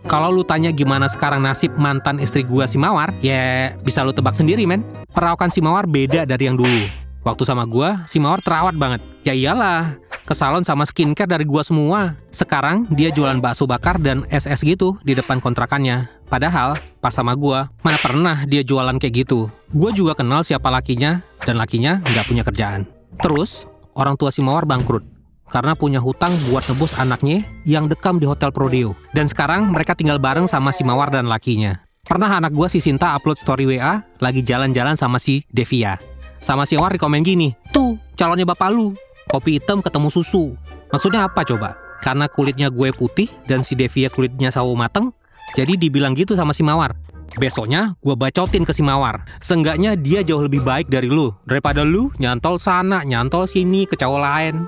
kalau lu tanya gimana sekarang nasib mantan istri gua si Mawar, ya bisa lu tebak sendiri men. Perawakan si Mawar beda dari yang dulu. Waktu sama gua, si Mawar terawat banget. Ya iyalah, ke salon sama skincare dari gua semua. Sekarang dia jualan bakso bakar dan SS gitu di depan kontrakannya. Padahal, pas sama gua, mana pernah dia jualan kayak gitu. Gua juga kenal siapa lakinya, dan lakinya nggak punya kerjaan. Terus, orang tua si Mawar bangkrut. Karena punya hutang buat nebus anaknya yang dekam di Hotel Prodeo. Dan sekarang mereka tinggal bareng sama si Mawar dan lakinya. Pernah anak gua si Sinta upload story WA, lagi jalan-jalan sama si Devia. Sama si Mawar dikomen gini, tuh calonnya bapak lu, kopi hitam ketemu susu. Maksudnya apa coba? Karena kulitnya gue putih dan si Devia kulitnya sawo mateng, Jadi dibilang gitu sama si Mawar. Besoknya gue bacotin ke si Mawar. Seenggaknya dia jauh lebih baik dari lu, daripada lu nyantol sana, nyantol sini ke cowok lain.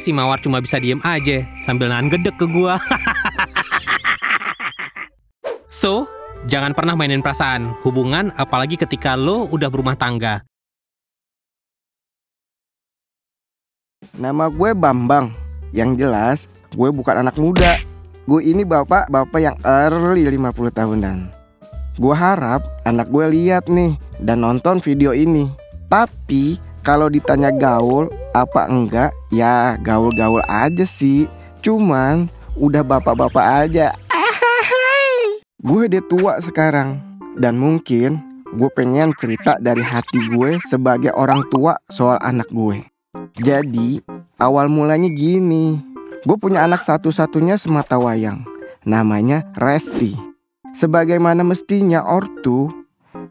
Si Mawar cuma bisa diem aja sambil nahan gedek ke gue. So, jangan pernah mainin perasaan hubungan, apalagi ketika lo udah berumah tangga. Nama gue Bambang. Yang jelas, gue bukan anak muda. Gue ini bapak yang early 50 tahunan. Gue harap anak gue lihat nih dan nonton video ini. Tapi kalau ditanya gaul apa enggak, ya gaul-gaul aja sih. Cuman udah bapak-bapak aja. Gue udah tua sekarang. Dan mungkin gue pengen cerita dari hati gue sebagai orang tua soal anak gue. Jadi awal mulanya gini. Gue punya anak satu-satunya sematawayang. Namanya Resti. Sebagaimana mestinya ortu,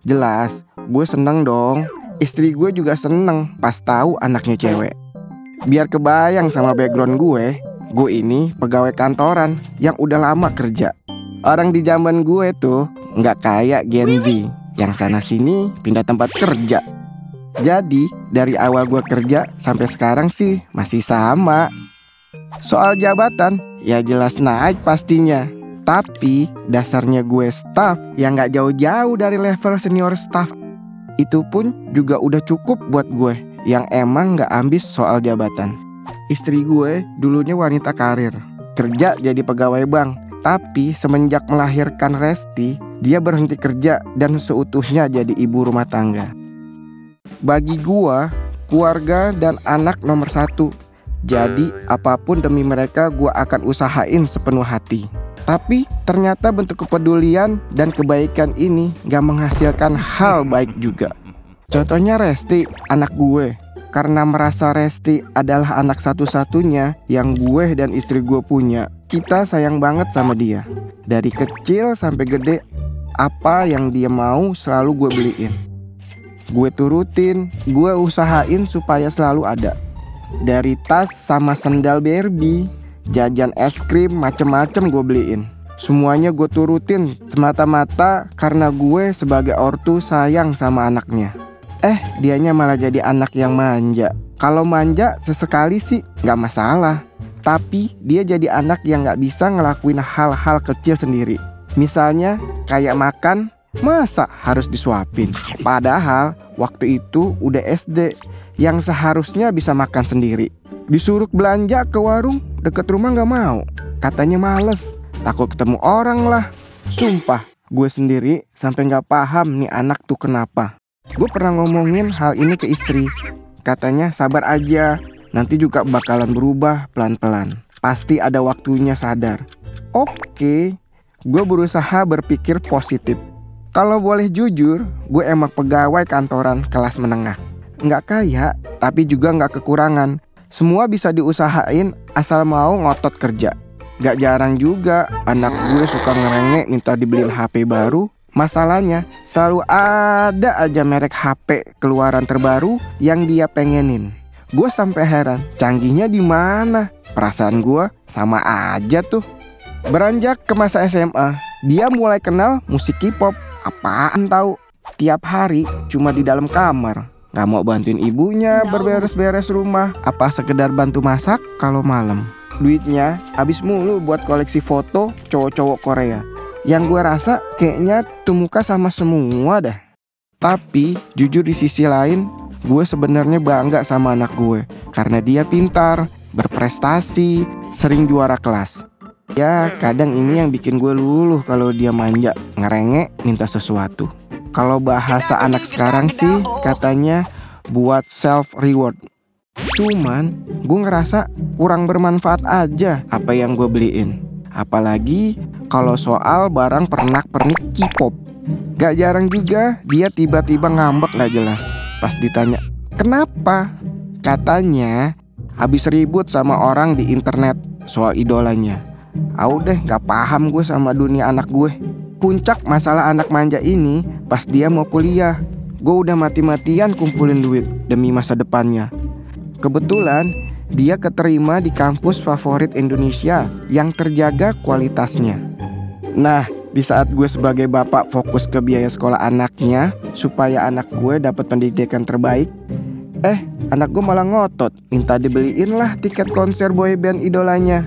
jelas gue seneng dong. Istri gue juga seneng pas tahu anaknya cewek. Biar kebayang sama background gue ini pegawai kantoran yang udah lama kerja. Orang di zaman gue tuh nggak kayak Gen Z yang sana sini pindah tempat kerja. Jadi dari awal gue kerja sampai sekarang sih masih sama. Soal jabatan ya jelas naik pastinya. Tapi dasarnya gue staff yang gak jauh-jauh dari level senior staff. Itu pun juga udah cukup buat gue yang emang gak ambis soal jabatan. Istri gue dulunya wanita karir, kerja jadi pegawai bank. Tapi semenjak melahirkan Resti, dia berhenti kerja dan seutuhnya jadi ibu rumah tangga. Bagi gue, keluarga dan anak nomor satu. Jadi apapun demi mereka gue akan usahain sepenuh hati. Tapi ternyata bentuk kepedulian dan kebaikan ini gak menghasilkan hal baik juga. Contohnya Resti, anak gue. Karena merasa Resti adalah anak satu-satunya yang gue dan istri gue punya, kita sayang banget sama dia. Dari kecil sampai gede, apa yang dia mau selalu gue beliin. Gue turutin, gue usahain supaya selalu ada. Dari tas sama sendal Barbie, jajan es krim macem-macem gue beliin. Semuanya gue turutin semata-mata karena gue sebagai ortu sayang sama anaknya. Dianya malah jadi anak yang manja. Kalau manja sesekali sih gak masalah. Tapi dia jadi anak yang gak bisa ngelakuin hal-hal kecil sendiri. Misalnya kayak makan, masa harus disuapin? Padahal waktu itu udah SD yang seharusnya bisa makan sendiri. Disuruh belanja ke warung deket rumah gak mau. Katanya males, takut ketemu orang lah. Sumpah, gue sendiri sampai gak paham nih anak tuh kenapa. Gue pernah ngomongin hal ini ke istri. Katanya sabar aja, nanti juga bakalan berubah pelan-pelan. Pasti ada waktunya sadar. Oke, gue berusaha berpikir positif. Kalau boleh jujur, gue emang pegawai kantoran kelas menengah. Nggak kaya, tapi juga nggak kekurangan. Semua bisa diusahain asal mau ngotot kerja. Gak jarang juga anak gue suka ngerengek minta dibeliin HP baru. Masalahnya selalu ada aja merek HP keluaran terbaru yang dia pengenin. Gue sampai heran, canggihnya di mana? Perasaan gue sama aja tuh. Beranjak ke masa SMA, dia mulai kenal musik K-pop. Apaan tahu? Tiap hari cuma di dalam kamar. Gak mau bantuin ibunya berberes-beres rumah. Apa sekedar bantu masak kalau malam. Duitnya habis mulu buat koleksi foto cowok-cowok Korea. Yang gue rasa kayaknya tuh muka sama semua dah. Tapi jujur di sisi lain, gue sebenarnya bangga sama anak gue. Karena dia pintar, berprestasi, sering juara kelas. Ya kadang ini yang bikin gue luluh kalau dia manja, ngerengek minta sesuatu. Kalau bahasa anak sekarang sih katanya buat self reward. Cuman gue ngerasa kurang bermanfaat aja apa yang gue beliin. Apalagi kalau soal barang pernak-pernik K-pop. Gak jarang juga dia tiba-tiba ngambek gak jelas. Pas ditanya, kenapa? Katanya habis ribut sama orang di internet soal idolanya. Udah gak paham gue sama dunia anak gue. Puncak masalah anak manja ini pas dia mau kuliah. Gue udah mati-matian kumpulin duit demi masa depannya. Kebetulan dia keterima di kampus favorit Indonesia yang terjaga kualitasnya. Nah, Di saat gue sebagai bapak fokus ke biaya sekolah anaknya supaya anak gue dapat pendidikan terbaik, anak gue malah ngotot minta dibeliin lah tiket konser boyband idolanya.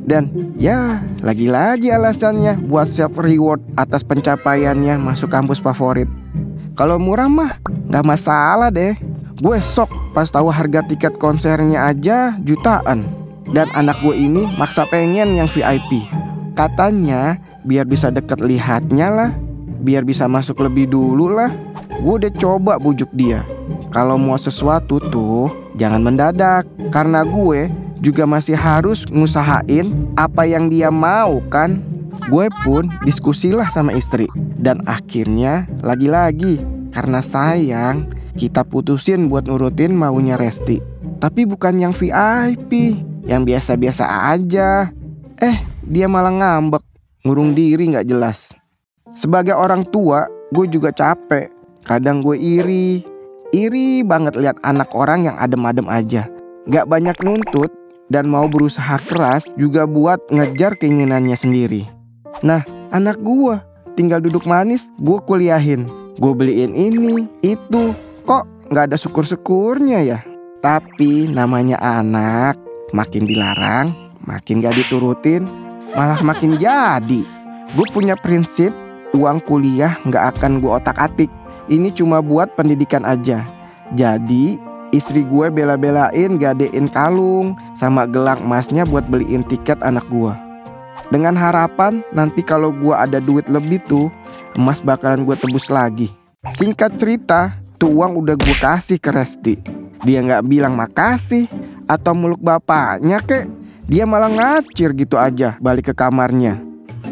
Dan ya, lagi-lagi alasannya buat self reward atas pencapaiannya masuk kampus favorit. Kalau murah mah gak masalah deh. Gue sok pas tahu harga tiket konsernya aja jutaan. Dan anak gue ini maksa pengen yang VIP. Katanya biar bisa deket lihatnya lah, biar bisa masuk lebih dulu lah. Gue udah coba bujuk dia, kalau mau sesuatu tuh jangan mendadak. Karena gue juga masih harus ngusahain apa yang dia mau kan. Gue pun diskusilah sama istri. Dan akhirnya lagi-lagi karena sayang, kita putusin buat nurutin maunya Resti. Tapi bukan yang VIP, yang biasa-biasa aja. Dia malah ngambek, ngurung diri gak jelas. Sebagai orang tua, gue juga capek. Kadang gue iri banget lihat anak orang yang adem-adem aja, gak banyak nuntut, dan mau berusaha keras juga buat ngejar keinginannya sendiri. Nah, anak gue tinggal duduk manis, gue kuliahin. Gue beliin ini, itu, kok gak ada syukur-syukurnya ya. Tapi namanya anak, makin dilarang, makin gak diturutin, malah makin jadi. Gue punya prinsip, uang kuliah gak akan gue otak-atik. Ini cuma buat pendidikan aja. Jadi istri gue bela-belain gadein kalung sama gelang emasnya buat beliin tiket anak gue. Dengan harapan nanti kalau gue ada duit lebih tuh, emas bakalan gue tebus lagi. Singkat cerita, tuh uang udah gue kasih ke Resti. Dia gak bilang makasih atau meluk bapaknya kek. Dia malah ngacir gitu aja balik ke kamarnya.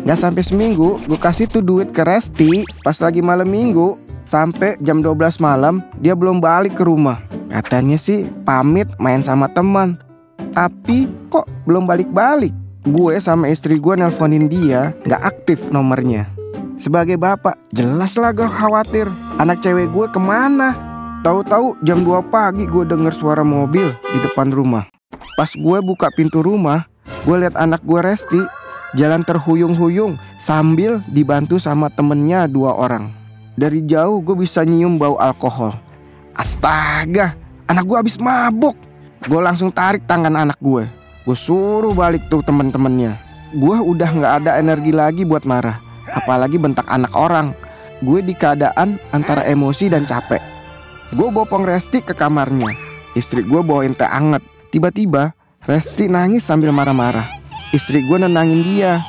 Gak sampai seminggu gue kasih tuh duit ke Resti pas lagi malam minggu. Sampai jam 12 malam dia belum balik ke rumah. Katanya sih pamit main sama teman, tapi kok belum balik-balik. Gue sama istri gue nelponin dia, gak aktif nomornya. Sebagai bapak, jelas lah gue khawatir anak cewek gue kemana. Tahu-tahu jam 2 pagi gue denger suara mobil di depan rumah. Pas gue buka pintu rumah, gue lihat anak gue Resti jalan terhuyung-huyung sambil dibantu sama temennya 2 orang. Dari jauh gue bisa nyium bau alkohol. Astaga, anak gue habis mabuk. Gue langsung tarik tangan anak gue. Gue suruh balik tuh temen-temennya. Gue udah gak ada energi lagi buat marah, apalagi bentak anak orang. Gue di keadaan antara emosi dan capek. Gue bopong Resti ke kamarnya. Istri gue bawain teh anget. Tiba-tiba Resti nangis sambil marah-marah. Istri gue nenangin dia.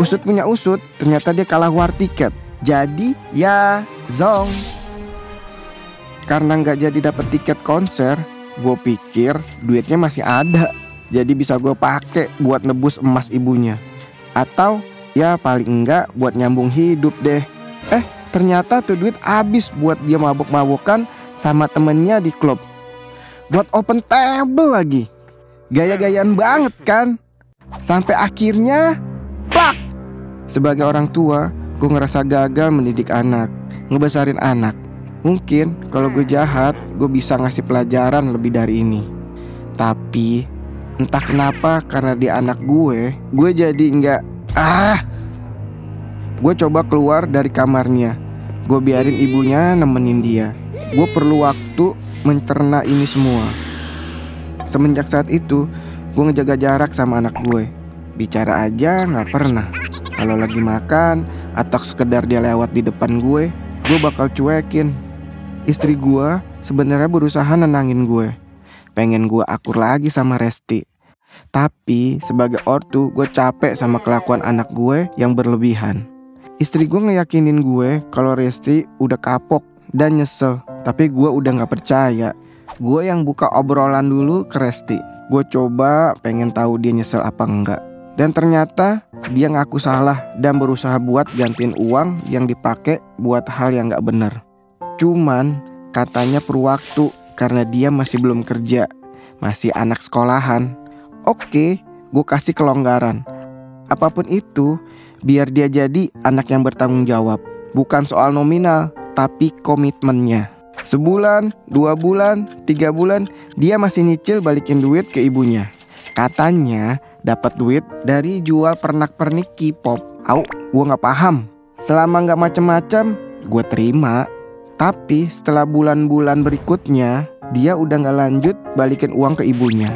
Usut punya usut, ternyata dia kalah war tiket. Jadi ya zong. Karena gak jadi dapet tiket konser, gue pikir duitnya masih ada, jadi bisa gue pakai buat nebus emas ibunya. Atau ya paling enggak buat nyambung hidup deh. Ternyata tuh duit habis buat dia mabuk-mabukan sama temennya di klub. Buat open table lagi. Gaya-gayaan banget kan. Sampai akhirnya plak. Sebagai orang tua, gue ngerasa gagal mendidik anak, ngebesarin anak. Mungkin kalau gue jahat, gue bisa ngasih pelajaran lebih dari ini. Tapi entah kenapa karena dia anak gue jadi nggak. Gue coba keluar dari kamarnya. Gue biarin ibunya nemenin dia. Gue perlu waktu mencerna ini semua. Semenjak saat itu, gue ngejaga jarak sama anak gue. Bicara aja nggak pernah. Kalau lagi makan atau sekedar dia lewat di depan gue bakal cuekin. Istri gue sebenarnya berusaha nenangin gue, pengen gue akur lagi sama Resti. Tapi sebagai ortu, gue capek sama kelakuan anak gue yang berlebihan. Istri gue ngeyakinin gue kalau Resti udah kapok dan nyesel. Tapi gue udah gak percaya. Gue yang buka obrolan dulu ke Resti. Gue coba pengen tahu dia nyesel apa enggak. Dan ternyata dia ngaku salah dan berusaha buat gantiin uang yang dipakai buat hal yang gak bener. Cuman katanya perlu waktu karena dia masih belum kerja, masih anak sekolahan. Oke, gue kasih kelonggaran. Apapun itu, biar dia jadi anak yang bertanggung jawab. Bukan soal nominal, tapi komitmennya. Sebulan, 2 bulan, 3 bulan, dia masih nyicil balikin duit ke ibunya. Katanya dapat duit dari jual pernak-pernik K-pop. Gue gak paham. Selama nggak macem-macem, gue terima. Tapi setelah bulan-bulan berikutnya, dia udah nggak lanjut balikin uang ke ibunya.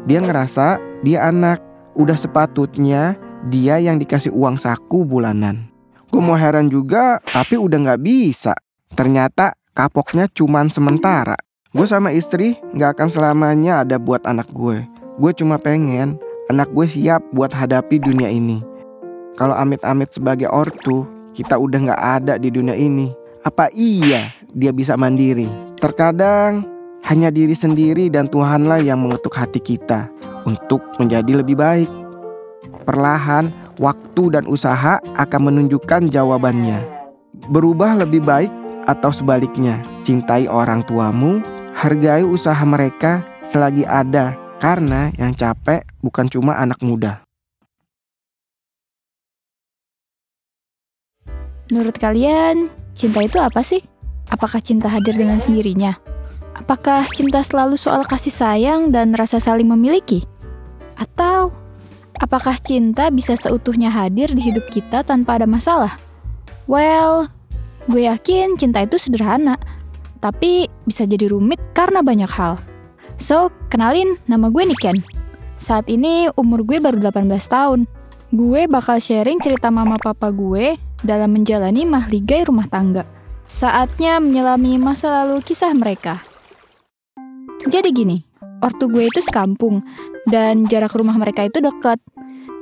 Dia ngerasa dia anak, udah sepatutnya dia yang dikasih uang saku bulanan. Gue mau heran juga, tapi udah nggak bisa. Ternyata kapoknya cuman sementara. Gue sama istri nggak akan selamanya ada buat anak gue. Gue cuma pengen anak gue siap buat hadapi dunia ini. Kalau amit-amit sebagai ortu, kita udah nggak ada di dunia ini. Apa iya dia bisa mandiri? Terkadang hanya diri sendiri dan Tuhanlah yang mengetuk hati kita untuk menjadi lebih baik. Perlahan, waktu dan usaha akan menunjukkan jawabannya. Berubah lebih baik atau sebaliknya, cintai orang tuamu, hargai usaha mereka selagi ada, karena yang capek bukan cuma anak muda. Menurut kalian, cinta itu apa sih? Apakah cinta hadir dengan sendirinya? Apakah cinta selalu soal kasih sayang dan rasa saling memiliki? Atau apakah cinta bisa seutuhnya hadir di hidup kita tanpa ada masalah? Well, gue yakin cinta itu sederhana, tapi bisa jadi rumit karena banyak hal. So, kenalin, nama gue Niken. Saat ini umur gue baru 18 tahun. Gue bakal sharing cerita mama papa gue dalam menjalani mahligai rumah tangga. Saatnya menyelami masa lalu kisah mereka. Jadi gini, ortu gue itu sekampung, dan jarak rumah mereka itu dekat.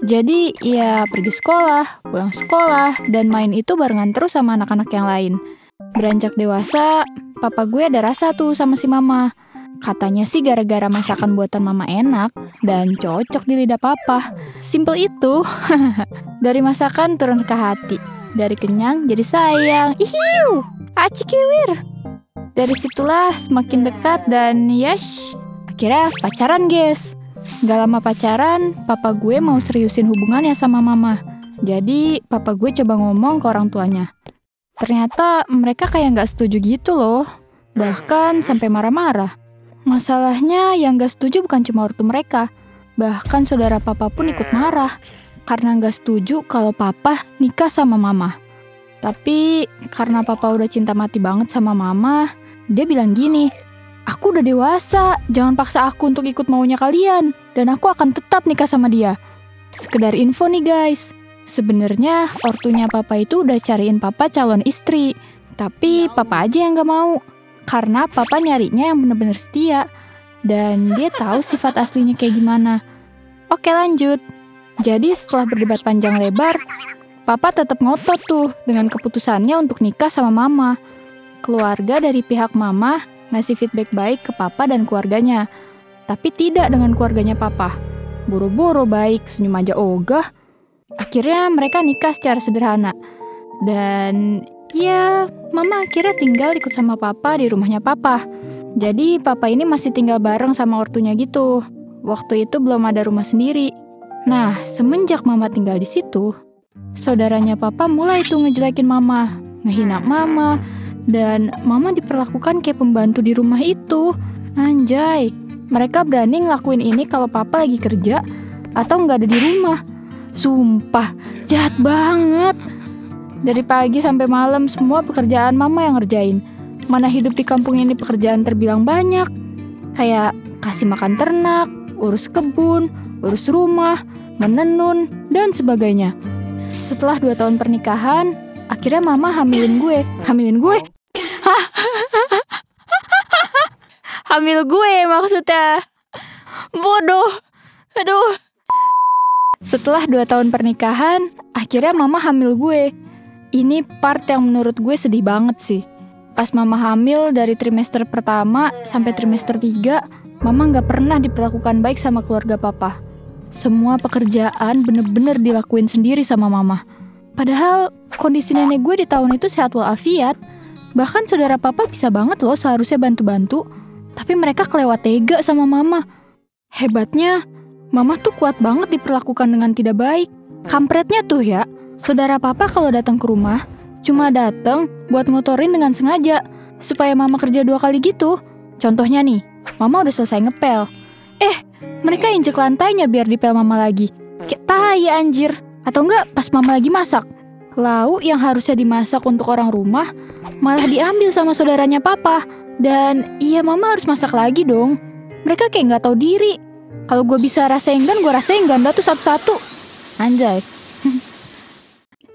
Jadi ya pergi sekolah, pulang sekolah, dan main itu barengan terus sama anak-anak yang lain. Beranjak dewasa, papa gue ada rasa tuh sama si mama. Katanya sih gara-gara masakan buatan mama enak dan cocok di lidah papa. Simple itu. Dari masakan turun ke hati. Dari kenyang jadi sayang. Ihiu, acikiwir. Dari situlah semakin dekat dan yes, akhirnya pacaran guys. Gak lama pacaran, papa gue mau seriusin hubungannya sama mama. Jadi papa gue coba ngomong ke orang tuanya. Ternyata mereka kayak gak setuju gitu loh. Bahkan sampai marah-marah. Masalahnya yang gak setuju bukan cuma ortu mereka. Bahkan saudara papa pun ikut marah. Karena gak setuju kalau papa nikah sama mama. Tapi karena papa udah cinta mati banget sama mama, dia bilang gini, aku udah dewasa, jangan paksa aku untuk ikut maunya kalian. Dan aku akan tetap nikah sama dia. Sekedar info nih guys, sebenarnya ortunya papa itu udah cariin papa calon istri. Tapi papa aja yang gak mau. Karena papa nyarinya yang bener-bener setia. Dan dia tahu sifat aslinya kayak gimana. Oke lanjut. Jadi setelah berdebat panjang lebar, papa tetap ngotot tuh dengan keputusannya untuk nikah sama mama. Keluarga dari pihak mama ngasih feedback baik ke papa dan keluarganya. Tapi tidak dengan keluarganya papa. Boro-boro baik, senyum aja ogah. Akhirnya mereka nikah secara sederhana. Dan ya, mama akhirnya tinggal ikut sama papa di rumahnya papa. Jadi papa ini masih tinggal bareng sama ortunya gitu. Waktu itu belum ada rumah sendiri. Nah, semenjak mama tinggal di situ, saudaranya papa mulai tuh ngejelekin mama, ngehina mama, dan mama diperlakukan kayak pembantu di rumah itu. Anjay, mereka berani ngelakuin ini kalau papa lagi kerja atau nggak ada di rumah. Sumpah, jahat banget. Dari pagi sampai malam semua pekerjaan mama yang ngerjain. Mana hidup di kampung ini pekerjaan terbilang banyak. Kayak kasih makan ternak, urus kebun, urus rumah, menenun, dan sebagainya. Setelah 2 tahun pernikahan, akhirnya mama hamilin gue. Hamilin gue? Hah? Hamil gue maksudnya. Bodoh. Aduh. Setelah 2 tahun pernikahan, akhirnya mama hamil gue. Ini part yang menurut gue sedih banget sih. Pas mama hamil dari trimester pertama sampai trimester 3, mama gak pernah diperlakukan baik sama keluarga papa. Semua pekerjaan bener-bener dilakuin sendiri sama mama. Padahal kondisi nenek gue di tahun itu sehat walafiat. Bahkan saudara papa bisa banget loh seharusnya bantu-bantu. Tapi mereka kelewat tega sama mama. Hebatnya, mama tuh kuat banget diperlakukan dengan tidak baik. Kampretnya tuh ya, saudara papa kalau datang ke rumah, cuma datang buat ngotorin dengan sengaja. Supaya mama kerja 2 kali gitu. Contohnya nih, mama udah selesai ngepel. Mereka injek lantainya biar dipel mama lagi. Kayak tai anjir. Atau enggak pas mama lagi masak. Lauk yang harusnya dimasak untuk orang rumah malah diambil sama saudaranya papa. Dan iya, mama harus masak lagi dong. Mereka kayak nggak tahu diri. Kalau gue bisa rasa enggan, gue rasa enggan dah tuh satu-satu. Anjay.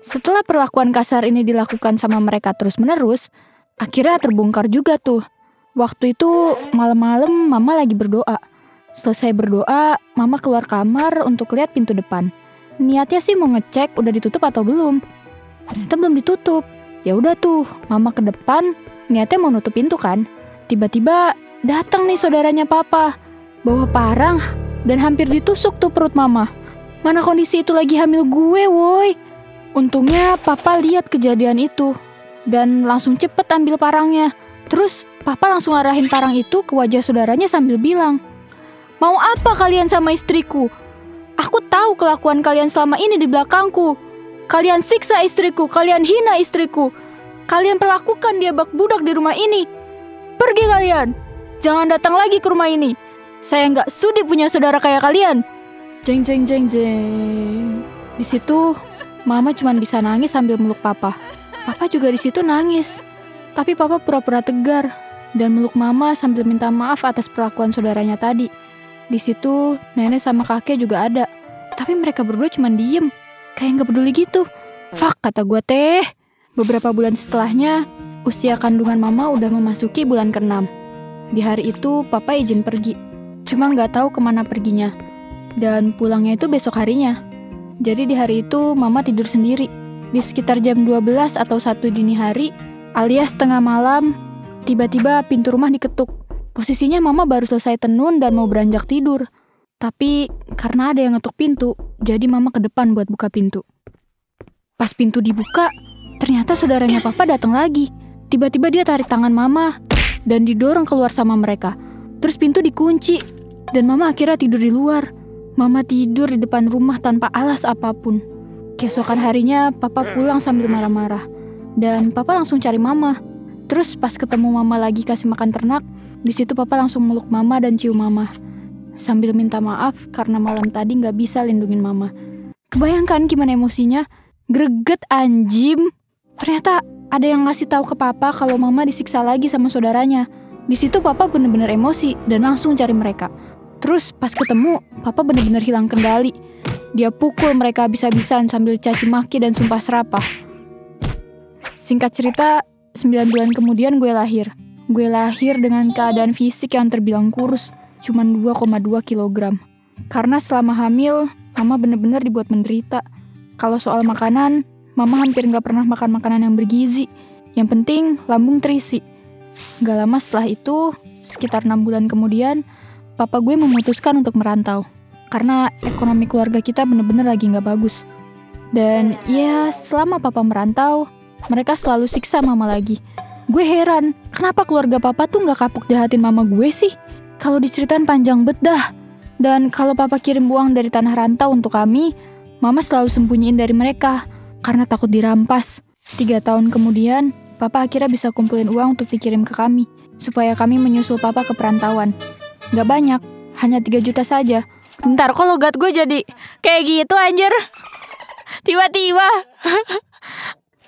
Setelah perlakuan kasar ini dilakukan sama mereka terus-menerus, akhirnya terbongkar juga tuh. Waktu itu malam-malam mama lagi berdoa. Selesai berdoa, mama keluar kamar untuk lihat pintu depan. Niatnya sih mau ngecek udah ditutup atau belum. Ternyata belum ditutup. Ya udah tuh, mama ke depan, niatnya mau nutup pintu kan. Tiba-tiba datang nih saudaranya papa, bawa parang dan hampir ditusuk tuh perut mama. Mana kondisi itu lagi hamil gue, woi. Untungnya papa lihat kejadian itu dan langsung cepet ambil parangnya. Terus papa langsung arahin parang itu ke wajah saudaranya sambil bilang, "Mau apa kalian sama istriku? Aku tahu kelakuan kalian selama ini di belakangku. Kalian siksa istriku, kalian hina istriku. Kalian perlakukan dia bak budak di rumah ini. Pergi kalian. Jangan datang lagi ke rumah ini. Saya nggak sudi punya saudara kayak kalian." Jeng jeng jeng jeng. Di situ mama cuma bisa nangis sambil meluk papa. Papa juga di situ nangis. Tapi papa pura-pura tegar dan meluk mama sambil minta maaf atas perlakuan saudaranya tadi. Di situ nenek sama kakek juga ada. Tapi mereka berdua cuma diem, kayak nggak peduli gitu. Fuck, kata gue teh. Beberapa bulan setelahnya, usia kandungan mama udah memasuki bulan ke-6. Di hari itu papa izin pergi. Cuma nggak tahu kemana perginya. Dan pulangnya itu besok harinya. Jadi di hari itu mama tidur sendiri. Di sekitar jam 12 atau 1 dini hari, alias tengah malam, tiba-tiba pintu rumah diketuk. Posisinya mama baru selesai tenun dan mau beranjak tidur. Tapi karena ada yang ngetuk pintu, jadi mama ke depan buat buka pintu. Pas pintu dibuka, ternyata saudaranya papa datang lagi. Tiba-tiba dia tarik tangan mama dan didorong keluar sama mereka. Terus pintu dikunci dan mama akhirnya tidur di luar. Mama tidur di depan rumah tanpa alas apapun. Keesokan harinya papa pulang sambil marah-marah. Dan papa langsung cari mama. Terus pas ketemu mama lagi kasih makan ternak, di situ papa langsung meluk mama dan cium mama. Sambil minta maaf karena malam tadi nggak bisa lindungin mama. Kebayangkan gimana emosinya? Greget anjim. Ternyata ada yang ngasih tahu ke papa kalau mama disiksa lagi sama saudaranya. Di situ papa bener-bener emosi dan langsung cari mereka. Terus pas ketemu, papa bener-bener hilang kendali. Dia pukul mereka habis-habisan sambil caci maki dan sumpah serapah. Singkat cerita, 9 bulan kemudian gue lahir. Gue lahir dengan keadaan fisik yang terbilang kurus, cuman 2,2 kilogram. Karena selama hamil, mama bener-bener dibuat menderita. Kalau soal makanan, mama hampir gak pernah makan makanan yang bergizi. Yang penting, lambung terisi. Gak lama setelah itu, sekitar 6 bulan kemudian, papa gue memutuskan untuk merantau. Karena ekonomi keluarga kita bener-bener lagi gak bagus. Dan ya, selama papa merantau, mereka selalu siksa mama lagi. Gue heran, kenapa keluarga papa tuh gak kapok jahatin mama gue sih? Kalau diceritain panjang bet dah. Dan kalau papa kirim uang dari tanah rantau untuk kami, mama selalu sembunyiin dari mereka karena takut dirampas. 3 tahun kemudian, papa akhirnya bisa kumpulin uang untuk dikirim ke kami, supaya kami menyusul papa ke perantauan. Gak banyak, hanya 3 juta saja. Bentar, kok logat gue jadi kayak gitu anjir? Tiba-tiba.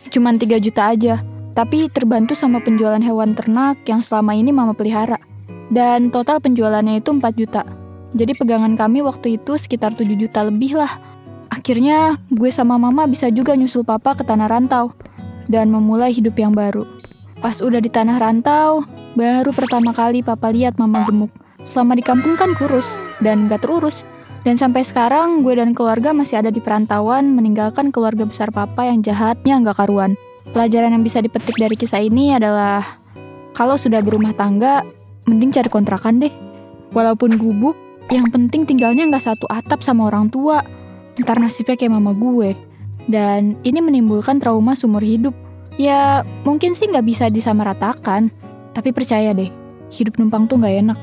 Cuman 3 juta aja. Tapi terbantu sama penjualan hewan ternak yang selama ini mama pelihara. Dan total penjualannya itu 4 juta. Jadi pegangan kami waktu itu sekitar 7 juta lebih lah. Akhirnya gue sama mama bisa juga nyusul papa ke tanah rantau. Dan memulai hidup yang baru. Pas udah di tanah rantau, baru pertama kali papa lihat mama gemuk. Selama di kampung kan kurus dan gak terurus. Dan sampai sekarang gue dan keluarga masih ada di perantauan meninggalkan keluarga besar papa yang jahatnya gak karuan. Pelajaran yang bisa dipetik dari kisah ini adalah kalau sudah berumah tangga, mending cari kontrakan deh. Walaupun gubuk, yang penting tinggalnya gak satu atap sama orang tua. Ntar nasibnya kayak mama gue. Dan ini menimbulkan trauma seumur hidup. Ya mungkin sih gak bisa disamaratakan. Tapi percaya deh, hidup numpang tuh gak enak.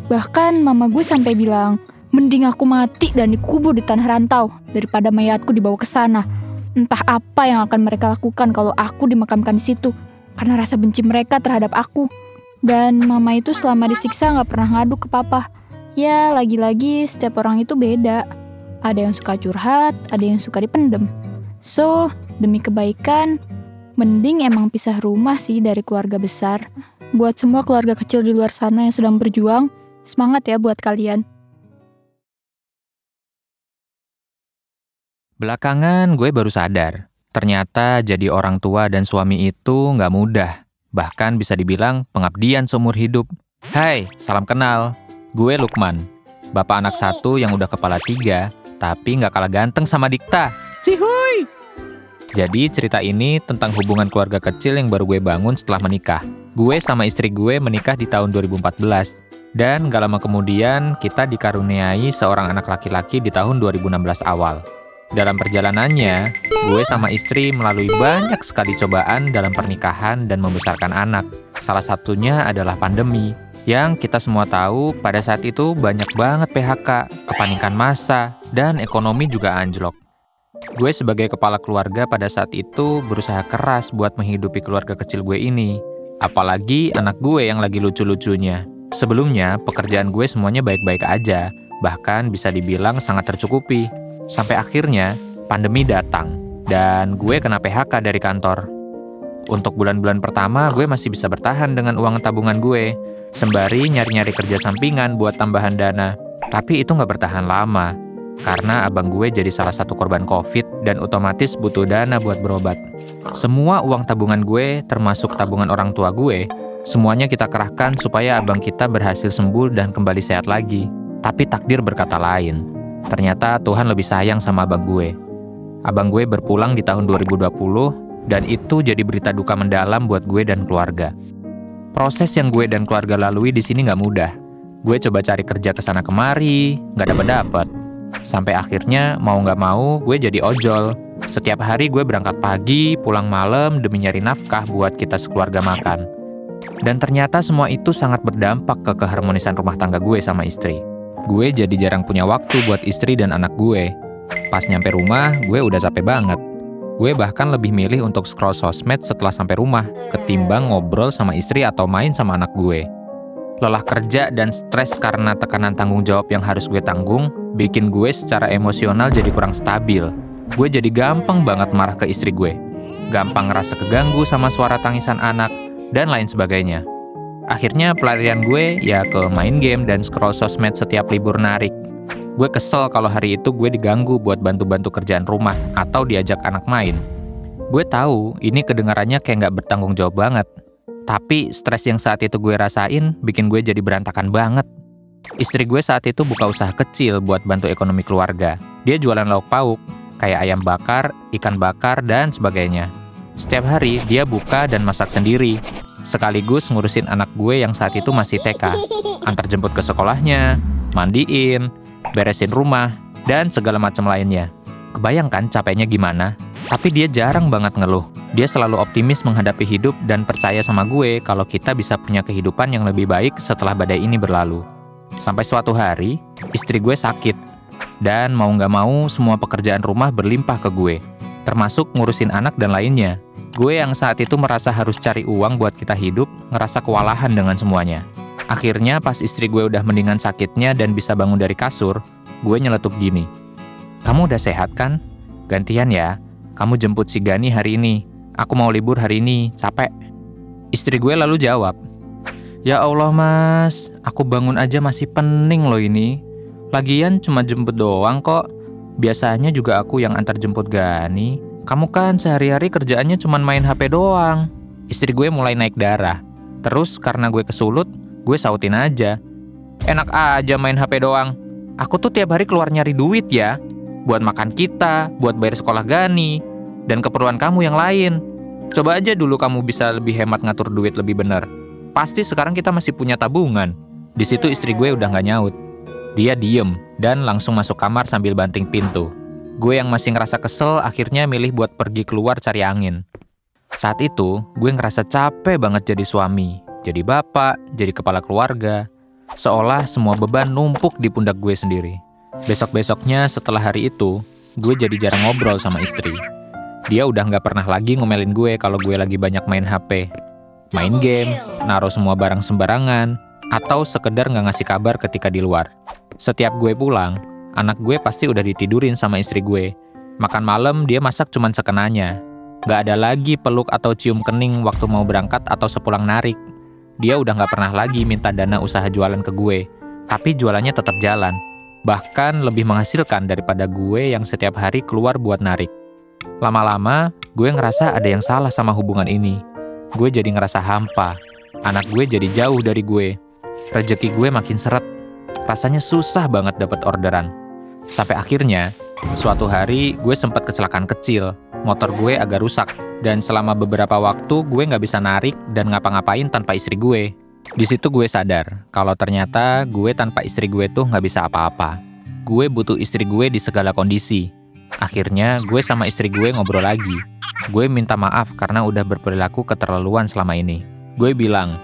Bahkan mama gue sampai bilang, mending aku mati dan dikubur di tanah rantau daripada mayatku dibawa ke sana. Entah apa yang akan mereka lakukan kalau aku dimakamkan di situ, karena rasa benci mereka terhadap aku. Dan mama itu selama disiksa gak pernah ngadu ke papa. Ya lagi-lagi setiap orang itu beda. Ada yang suka curhat, ada yang suka dipendem. So, Demi kebaikan, mending emang pisah rumah sih dari keluarga besar. Buat semua keluarga kecil di luar sana yang sedang berjuang, semangat ya buat kalian. Belakangan gue baru sadar, ternyata jadi orang tua dan suami itu nggak mudah. Bahkan bisa dibilang pengabdian seumur hidup. Hai, salam kenal. Gue Lukman, bapak anak satu yang udah kepala 3, tapi nggak kalah ganteng sama Dikta. Cihuy! Jadi cerita ini tentang hubungan keluarga kecil yang baru gue bangun setelah menikah. Gue sama istri gue menikah di tahun 2014. Dan gak lama kemudian kita dikaruniai seorang anak laki-laki di tahun 2016 awal. Dalam perjalanannya, gue sama istri melalui banyak sekali cobaan dalam pernikahan dan membesarkan anak. Salah satunya adalah pandemi, yang kita semua tahu pada saat itu banyak banget PHK, kepanikan massa, dan ekonomi juga anjlok. Gue sebagai kepala keluarga pada saat itu berusaha keras buat menghidupi keluarga kecil gue ini. Apalagi anak gue yang lagi lucu-lucunya. Sebelumnya, pekerjaan gue semuanya baik-baik aja, bahkan bisa dibilang sangat tercukupi. Sampai akhirnya, pandemi datang, dan gue kena PHK dari kantor. Untuk bulan-bulan pertama, gue masih bisa bertahan dengan uang tabungan gue, sembari nyari-nyari kerja sampingan buat tambahan dana. Tapi itu nggak bertahan lama, karena abang gue jadi salah satu korban COVID dan otomatis butuh dana buat berobat. Semua uang tabungan gue, termasuk tabungan orang tua gue, semuanya kita kerahkan supaya abang kita berhasil sembuh dan kembali sehat lagi. Tapi takdir berkata lain. Ternyata Tuhan lebih sayang sama abang gue. Abang gue berpulang di tahun 2020, dan itu jadi berita duka mendalam buat gue dan keluarga. Proses yang gue dan keluarga lalui di sini nggak mudah. Gue coba cari kerja kesana kemari, nggak dapet. Sampai akhirnya mau nggak mau gue jadi ojol. Setiap hari gue berangkat pagi, pulang malam demi nyari nafkah buat kita sekeluarga makan. Dan ternyata semua itu sangat berdampak ke keharmonisan rumah tangga gue sama istri. Gue jadi jarang punya waktu buat istri dan anak gue. Pas nyampe rumah, gue udah capek banget. Gue bahkan lebih milih untuk scroll sosmed setelah sampai rumah, ketimbang ngobrol sama istri atau main sama anak gue. Lelah kerja dan stres karena tekanan tanggung jawab yang harus gue tanggung, bikin gue secara emosional jadi kurang stabil. Gue jadi gampang banget marah ke istri gue. Gampang ngerasa keganggu sama suara tangisan anak, dan lain sebagainya. Akhirnya pelarian gue ya ke main game dan scroll sosmed setiap libur narik. Gue kesel kalau hari itu gue diganggu buat bantu-bantu kerjaan rumah atau diajak anak main. Gue tahu ini kedengarannya kayak nggak bertanggung jawab banget. Tapi stres yang saat itu gue rasain bikin gue jadi berantakan banget. Istri gue saat itu buka usaha kecil buat bantu ekonomi keluarga. Dia jualan lauk pauk, kayak ayam bakar, ikan bakar, dan sebagainya. Setiap hari dia buka dan masak sendiri. Sekaligus ngurusin anak gue yang saat itu masih TK. Antar jemput ke sekolahnya, mandiin, beresin rumah, dan segala macam lainnya. Kebayang kan capeknya gimana? Tapi dia jarang banget ngeluh. Dia selalu optimis menghadapi hidup dan percaya sama gue kalau kita bisa punya kehidupan yang lebih baik setelah badai ini berlalu. Sampai suatu hari, istri gue sakit. Dan mau nggak mau, semua pekerjaan rumah berlimpah ke gue. Termasuk ngurusin anak dan lainnya. Gue yang saat itu merasa harus cari uang buat kita hidup, ngerasa kewalahan dengan semuanya. Akhirnya pas istri gue udah mendingan sakitnya dan bisa bangun dari kasur, gue nyeletuk gini. Kamu udah sehat kan? Gantian ya, kamu jemput si Gani hari ini. Aku mau libur hari ini, capek. Istri gue lalu jawab, Ya Allah mas, aku bangun aja masih pening loh ini. Lagian cuma jemput doang kok. Biasanya juga aku yang antar jemput Gani. Kamu kan sehari-hari kerjaannya cuma main HP doang. Istri gue mulai naik darah. Terus karena gue kesulut, gue sautin aja. Enak aja main HP doang. Aku tuh tiap hari keluar nyari duit ya. Buat makan kita, buat bayar sekolah Gani, dan keperluan kamu yang lain. Coba aja dulu kamu bisa lebih hemat ngatur duit lebih benar. Pasti sekarang kita masih punya tabungan. Di situ istri gue udah gak nyaut. Dia diem dan langsung masuk kamar sambil banting pintu. Gue yang masih ngerasa kesel akhirnya milih buat pergi keluar cari angin. Saat itu, gue ngerasa capek banget jadi suami, jadi bapak, jadi kepala keluarga. Seolah semua beban numpuk di pundak gue sendiri. Besok-besoknya setelah hari itu, gue jadi jarang ngobrol sama istri. Dia udah gak pernah lagi ngomelin gue kalau gue lagi banyak main HP. Main game, naruh semua barang sembarangan, atau sekedar gak ngasih kabar ketika di luar. Setiap gue pulang, anak gue pasti udah ditidurin sama istri gue. Makan malam dia masak cuman sekenanya. Gak ada lagi peluk atau cium kening waktu mau berangkat atau sepulang narik. Dia udah gak pernah lagi minta dana usaha jualan ke gue. Tapi jualannya tetap jalan. Bahkan lebih menghasilkan daripada gue yang setiap hari keluar buat narik. Lama-lama, gue ngerasa ada yang salah sama hubungan ini. Gue jadi ngerasa hampa. Anak gue jadi jauh dari gue. Rezeki gue makin seret. Rasanya susah banget dapat orderan. Sampai akhirnya, suatu hari gue sempat kecelakaan kecil. Motor gue agak rusak. Dan selama beberapa waktu gue nggak bisa narik dan ngapa-ngapain tanpa istri gue. Di situ gue sadar kalau ternyata gue tanpa istri gue tuh nggak bisa apa-apa. Gue butuh istri gue di segala kondisi. Akhirnya gue sama istri gue ngobrol lagi. Gue minta maaf karena udah berperilaku keterlaluan selama ini. Gue bilang,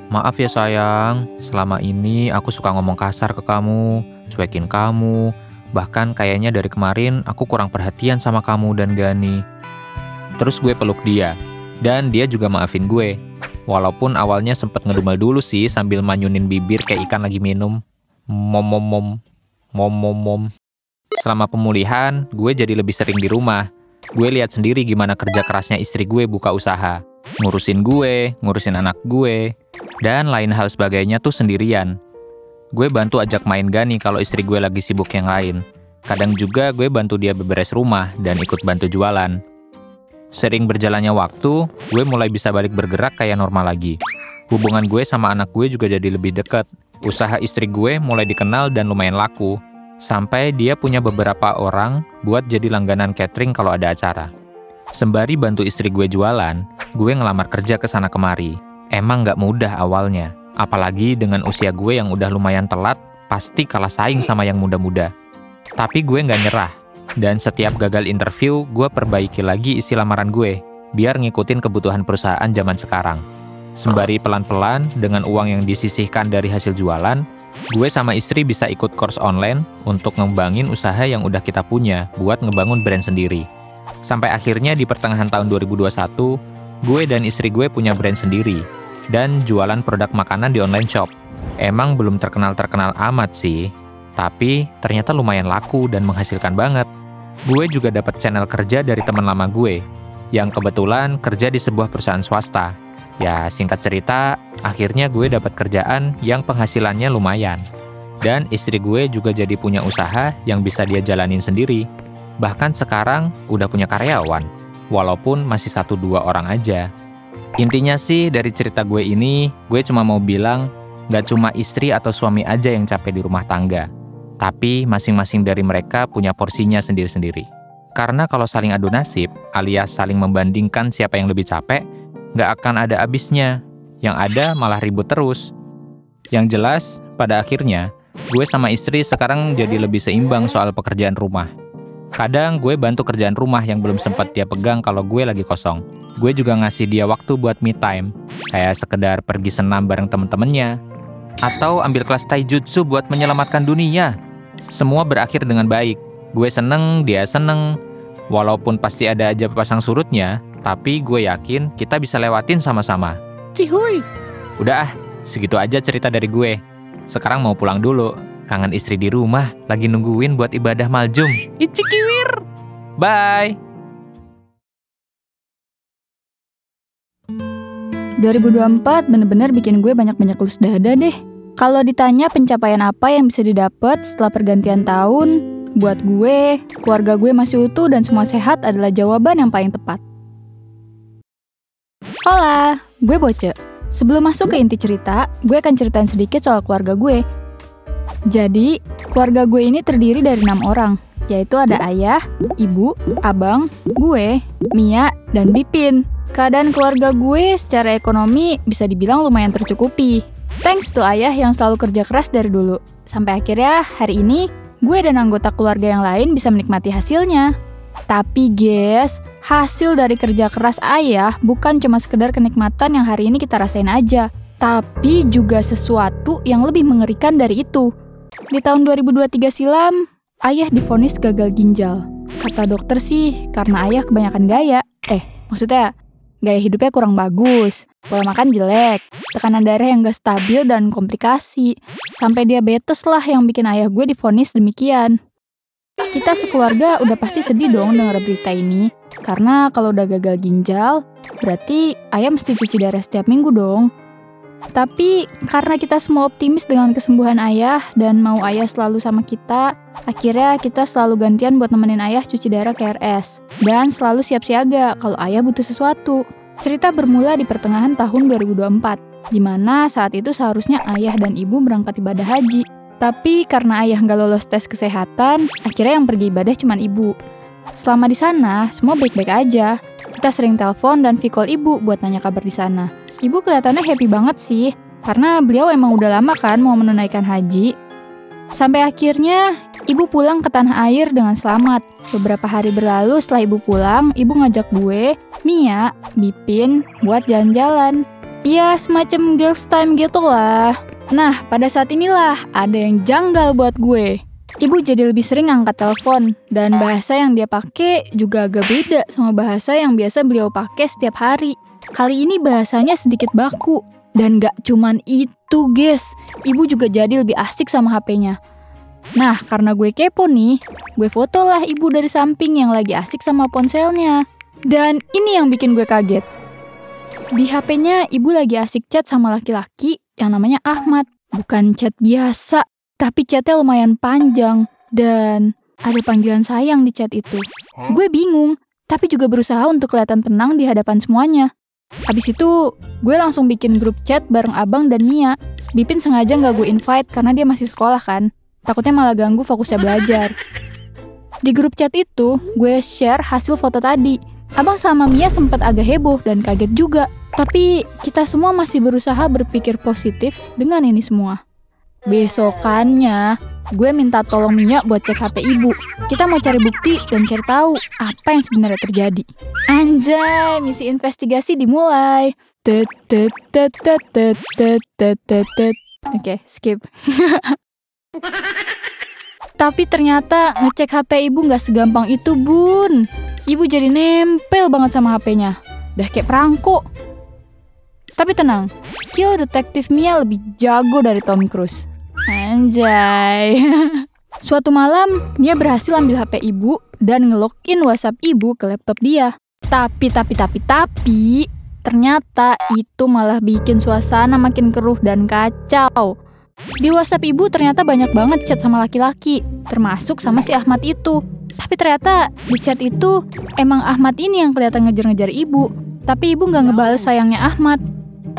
"Maaf ya sayang, selama ini aku suka ngomong kasar ke kamu, cuekin kamu. Bahkan kayaknya dari kemarin aku kurang perhatian sama kamu dan Gani." Terus gue peluk dia, dan dia juga maafin gue. Walaupun awalnya sempet ngedumel dulu sih sambil manyunin bibir kayak ikan lagi minum. Mom. Selama pemulihan, gue jadi lebih sering di rumah. Gue lihat sendiri gimana kerja kerasnya istri gue buka usaha. Ngurusin gue, ngurusin anak gue, dan lain hal sebagainya tuh sendirian. Gue bantu ajak main Gani kalau istri gue lagi sibuk yang lain. Kadang juga gue bantu dia beberes rumah dan ikut bantu jualan. Sering berjalannya waktu, gue mulai bisa balik bergerak kayak normal lagi. Hubungan gue sama anak gue juga jadi lebih dekat. Usaha istri gue mulai dikenal dan lumayan laku. Sampai dia punya beberapa orang buat jadi langganan catering kalau ada acara. Sembari bantu istri gue jualan, gue ngelamar kerja ke sana kemari. Emang nggak mudah awalnya. Apalagi dengan usia gue yang udah lumayan telat, pasti kalah saing sama yang muda-muda. Tapi gue nggak nyerah. Dan setiap gagal interview, gue perbaiki lagi isi lamaran gue, biar ngikutin kebutuhan perusahaan zaman sekarang. Sembari pelan-pelan, dengan uang yang disisihkan dari hasil jualan, gue sama istri bisa ikut course online untuk ngembangin usaha yang udah kita punya buat ngebangun brand sendiri. Sampai akhirnya di pertengahan tahun 2021, gue dan istri gue punya brand sendiri, dan jualan produk makanan di online shop. Emang belum terkenal-terkenal amat sih, tapi ternyata lumayan laku dan menghasilkan banget. Gue juga dapat channel kerja dari teman lama gue, yang kebetulan kerja di sebuah perusahaan swasta. Ya, singkat cerita, akhirnya gue dapat kerjaan yang penghasilannya lumayan. Dan istri gue juga jadi punya usaha yang bisa dia jalanin sendiri. Bahkan sekarang udah punya karyawan, walaupun masih 1-2 orang aja. Intinya sih dari cerita gue ini, gue cuma mau bilang, gak cuma istri atau suami aja yang capek di rumah tangga. Tapi masing-masing dari mereka punya porsinya sendiri-sendiri. Karena kalau saling adu nasib, alias saling membandingkan siapa yang lebih capek, nggak akan ada habisnya. Yang ada malah ribut terus. Yang jelas, pada akhirnya, gue sama istri sekarang jadi lebih seimbang soal pekerjaan rumah. Kadang gue bantu kerjaan rumah yang belum sempat dia pegang kalau gue lagi kosong. Gue juga ngasih dia waktu buat me time, kayak sekedar pergi senam bareng temen-temennya, atau ambil kelas taijutsu buat menyelamatkan dunia. Semua berakhir dengan baik. Gue seneng, dia seneng. Walaupun pasti ada aja pasang surutnya, tapi gue yakin kita bisa lewatin sama-sama. Cihuy. Udah segitu aja cerita dari gue. Sekarang mau pulang dulu. Kangen istri di rumah, lagi nungguin buat ibadah maljum. Icikiwir. Bye. 2024 bener-bener bikin gue banyak-banyak lulus dada deh. Kalau ditanya pencapaian apa yang bisa didapat setelah pergantian tahun, buat gue, keluarga gue masih utuh dan semua sehat adalah jawaban yang paling tepat. Hola, gue Boce. Sebelum masuk ke inti cerita, gue akan ceritain sedikit soal keluarga gue. Jadi, keluarga gue ini terdiri dari 6 orang, yaitu ada ayah, ibu, abang, gue, Mia, dan Bipin. Keadaan keluarga gue secara ekonomi bisa dibilang lumayan tercukupi. Thanks to ayah yang selalu kerja keras dari dulu. Sampai akhirnya hari ini, gue dan anggota keluarga yang lain bisa menikmati hasilnya. Tapi guys, hasil dari kerja keras ayah bukan cuma sekedar kenikmatan yang hari ini kita rasain aja, tapi juga sesuatu yang lebih mengerikan dari itu. Di tahun 2023 silam, ayah divonis gagal ginjal. Kata dokter sih, karena ayah kebanyakan gaya. Maksudnya, gaya hidupnya kurang bagus, pola makan jelek, tekanan darah yang gak stabil dan komplikasi. Sampai diabetes lah yang bikin ayah gue divonis demikian. Kita sekeluarga udah pasti sedih dong dengar berita ini. Karena kalau udah gagal ginjal, berarti ayah mesti cuci darah setiap minggu dong. Tapi karena kita semua optimis dengan kesembuhan ayah dan mau ayah selalu sama kita, akhirnya kita selalu gantian buat nemenin ayah cuci darah ke RS. Dan selalu siap siaga kalau ayah butuh sesuatu. Cerita bermula di pertengahan tahun 2024, di mana saat itu seharusnya ayah dan ibu berangkat ibadah haji. Tapi karena ayah nggak lolos tes kesehatan, akhirnya yang pergi ibadah cuma ibu. Selama di sana, semua baik-baik aja. Kita sering telepon dan call ibu buat nanya kabar di sana. Ibu kelihatannya happy banget sih, karena beliau emang udah lama kan mau menunaikan haji. Sampai akhirnya, ibu pulang ke tanah air dengan selamat. Beberapa hari berlalu setelah ibu pulang, ibu ngajak gue, Mia, Bipin, buat jalan-jalan. Ya, semacam girls time gitu lah. Nah, pada saat inilah ada yang janggal buat gue. Ibu jadi lebih sering angkat telepon, dan bahasa yang dia pakai juga agak beda sama bahasa yang biasa beliau pakai setiap hari. Kali ini bahasanya sedikit baku, dan gak cuman itu guys, ibu juga jadi lebih asik sama HP-nya. Nah, karena gue kepo nih, gue foto lah ibu dari samping yang lagi asik sama ponselnya. Dan ini yang bikin gue kaget. Di HP-nya ibu lagi asik chat sama laki-laki yang namanya Ahmad. Bukan chat biasa, tapi chatnya lumayan panjang. Dan ada panggilan sayang di chat itu. Gue bingung, tapi juga berusaha untuk kelihatan tenang di hadapan semuanya. Habis itu, gue langsung bikin grup chat bareng Abang dan Mia. Bipin sengaja gak gue invite karena dia masih sekolah kan. Takutnya malah ganggu fokusnya belajar. Di grup chat itu, gue share hasil foto tadi. Abang sama Mia sempat agak heboh dan kaget juga. Tapi kita semua masih berusaha berpikir positif dengan ini semua. Besokannya, gue minta tolong Mia buat cek HP ibu. Kita mau cari bukti dan cari tahu apa yang sebenarnya terjadi. Anjay, misi investigasi dimulai. Oke, skip. Tapi ternyata ngecek HP ibu nggak segampang itu, Bun. Ibu jadi nempel banget sama HP-nya. Udah kayak perangko. Tapi tenang, skill detektif Mia lebih jago dari Tom Cruise. Anjay. Suatu malam, Mia berhasil ambil HP ibu dan nge-login WhatsApp ibu ke laptop dia. Tapi, ternyata itu malah bikin suasana makin keruh dan kacau. Di WhatsApp ibu ternyata banyak banget chat sama laki-laki, termasuk sama si Ahmad itu. Tapi ternyata di chat itu emang Ahmad ini yang kelihatan ngejar-ngejar ibu. Tapi ibu nggak ngebales sayangnya Ahmad.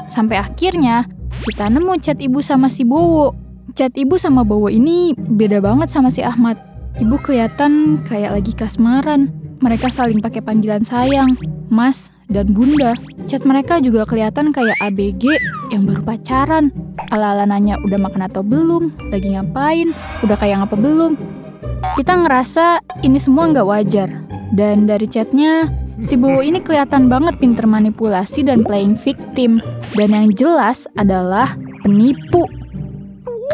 Sampai akhirnya kita nemu chat ibu sama si Bowo. Chat ibu sama Bowo ini beda banget sama si Ahmad. Ibu kelihatan kayak lagi kasmaran. Mereka saling pakai panggilan sayang, Mas, dan Bunda. Chat mereka juga kelihatan kayak ABG yang baru pacaran. Ala-ala nanya udah makan atau belum, lagi ngapain, udah kayak apa belum. Kita ngerasa ini semua nggak wajar. Dan dari chatnya, si Bowo ini kelihatan banget pinter manipulasi dan playing victim. Dan yang jelas adalah penipu.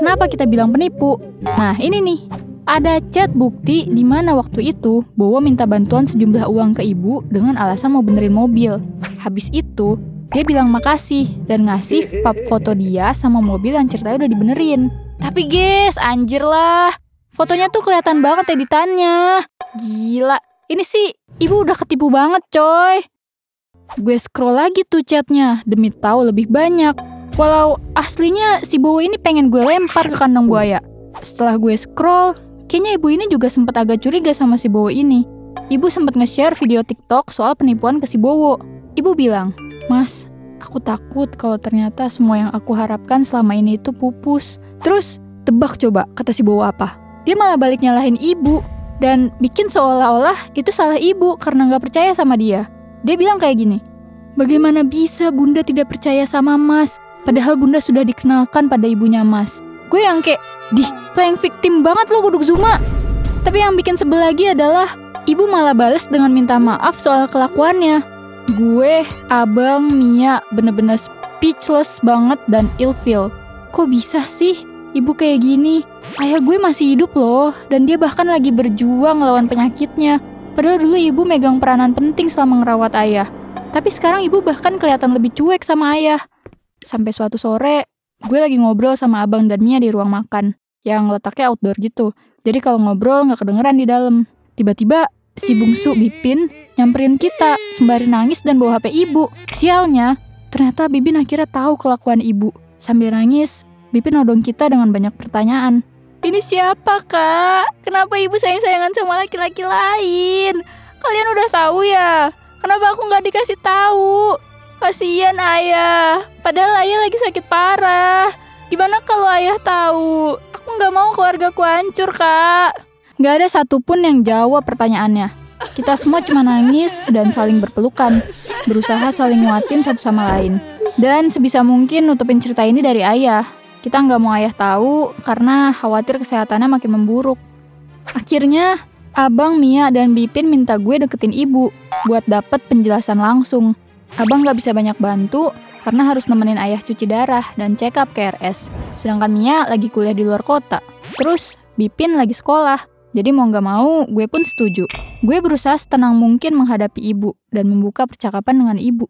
Kenapa kita bilang penipu? Nah ini nih, ada chat bukti di mana waktu itu Bowo minta bantuan sejumlah uang ke ibu dengan alasan mau benerin mobil. Habis itu, dia bilang makasih dan ngasih pap foto dia sama mobil yang ceritanya udah dibenerin. Tapi guys, anjir lah. Fotonya tuh kelihatan banget editannya. Gila, ini sih ibu udah ketipu banget coy. Gue scroll lagi tuh chatnya demi tahu lebih banyak. Walau aslinya si Bowo ini pengen gue lempar ke kandang buaya. Setelah gue scroll, kayaknya ibu ini juga sempat agak curiga sama si Bowo ini. Ibu sempat nge-share video TikTok soal penipuan ke si Bowo. Ibu bilang, Mas, aku takut kalau ternyata semua yang aku harapkan selama ini itu pupus. Terus, tebak coba kata si Bowo apa? Dia malah balik nyalahin ibu dan bikin seolah-olah itu salah ibu karena nggak percaya sama dia. Dia bilang kayak gini, bagaimana bisa Bunda tidak percaya sama Mas? Padahal Bunda sudah dikenalkan pada ibunya Mas. Gue yang kayak, playing victim banget lo Buduk Zuma. Tapi yang bikin sebel lagi adalah ibu malah bales dengan minta maaf soal kelakuannya. Gue, Abang, Mia bener-bener speechless banget dan ilfeel. Kok bisa sih ibu kayak gini? Ayah gue masih hidup loh, dan dia bahkan lagi berjuang lawan penyakitnya. Padahal dulu ibu megang peranan penting selama ngerawat ayah. Tapi sekarang ibu bahkan kelihatan lebih cuek sama ayah. Sampai suatu sore, gue lagi ngobrol sama Abang dan Mia di ruang makan. yang letaknya outdoor gitu. Jadi kalau ngobrol nggak kedengeran di dalam. Tiba-tiba si bungsu Bipin nyamperin kita sembari nangis dan bawa HP ibu. Sialnya, ternyata Bipin akhirnya tahu kelakuan ibu. Sambil nangis, Bipin nodong kita dengan banyak pertanyaan. Ini siapa, Kak? Kenapa ibu sayang-sayangan sama laki-laki lain? Kalian udah tahu ya? Kenapa aku nggak dikasih tahu? Kasian ayah. Padahal ayah lagi sakit parah. Gimana kalau ayah tahu? Aku nggak mau keluargaku hancur, Kak. Nggak ada satupun yang jawab pertanyaannya. Kita semua cuma nangis dan saling berpelukan, berusaha saling nguatin satu sama lain. Dan sebisa mungkin nutupin cerita ini dari ayah. Kita nggak mau ayah tahu karena khawatir kesehatannya makin memburuk. Akhirnya, Abang, Mia, dan Bipin minta gue deketin ibu buat dapet penjelasan langsung. Abang nggak bisa banyak bantu karena harus nemenin ayah cuci darah dan check up ke RS. Sedangkan Mia lagi kuliah di luar kota. Terus Bipin lagi sekolah. Jadi mau nggak mau, gue pun setuju. Gue berusaha setenang mungkin menghadapi ibu dan membuka percakapan dengan ibu.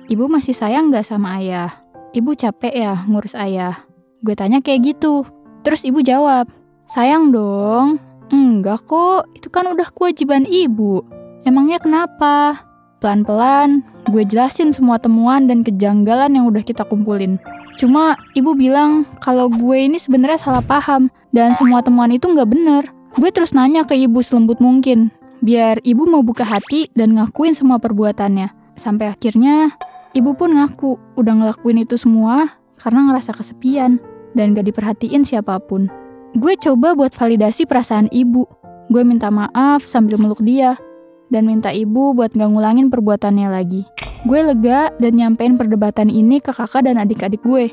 Ibu masih sayang nggak sama ayah? Ibu capek ya ngurus ayah? Gue tanya kayak gitu. Terus ibu jawab, sayang dong. Enggak kok, itu kan udah kewajiban ibu. Emangnya kenapa? Pelan-pelan, gue jelasin semua temuan dan kejanggalan yang udah kita kumpulin. Cuma ibu bilang kalau gue ini sebenarnya salah paham dan semua temuan itu nggak bener. Gue terus nanya ke ibu selembut mungkin, biar ibu mau buka hati dan ngakuin semua perbuatannya. Sampai akhirnya ibu pun ngaku udah ngelakuin itu semua karena ngerasa kesepian dan gak diperhatiin siapapun. Gue coba buat validasi perasaan ibu. Gue minta maaf sambil meluk dia dan minta ibu buat gak ngulangin perbuatannya lagi. Gue lega dan nyampein perdebatan ini ke kakak dan adik-adik gue.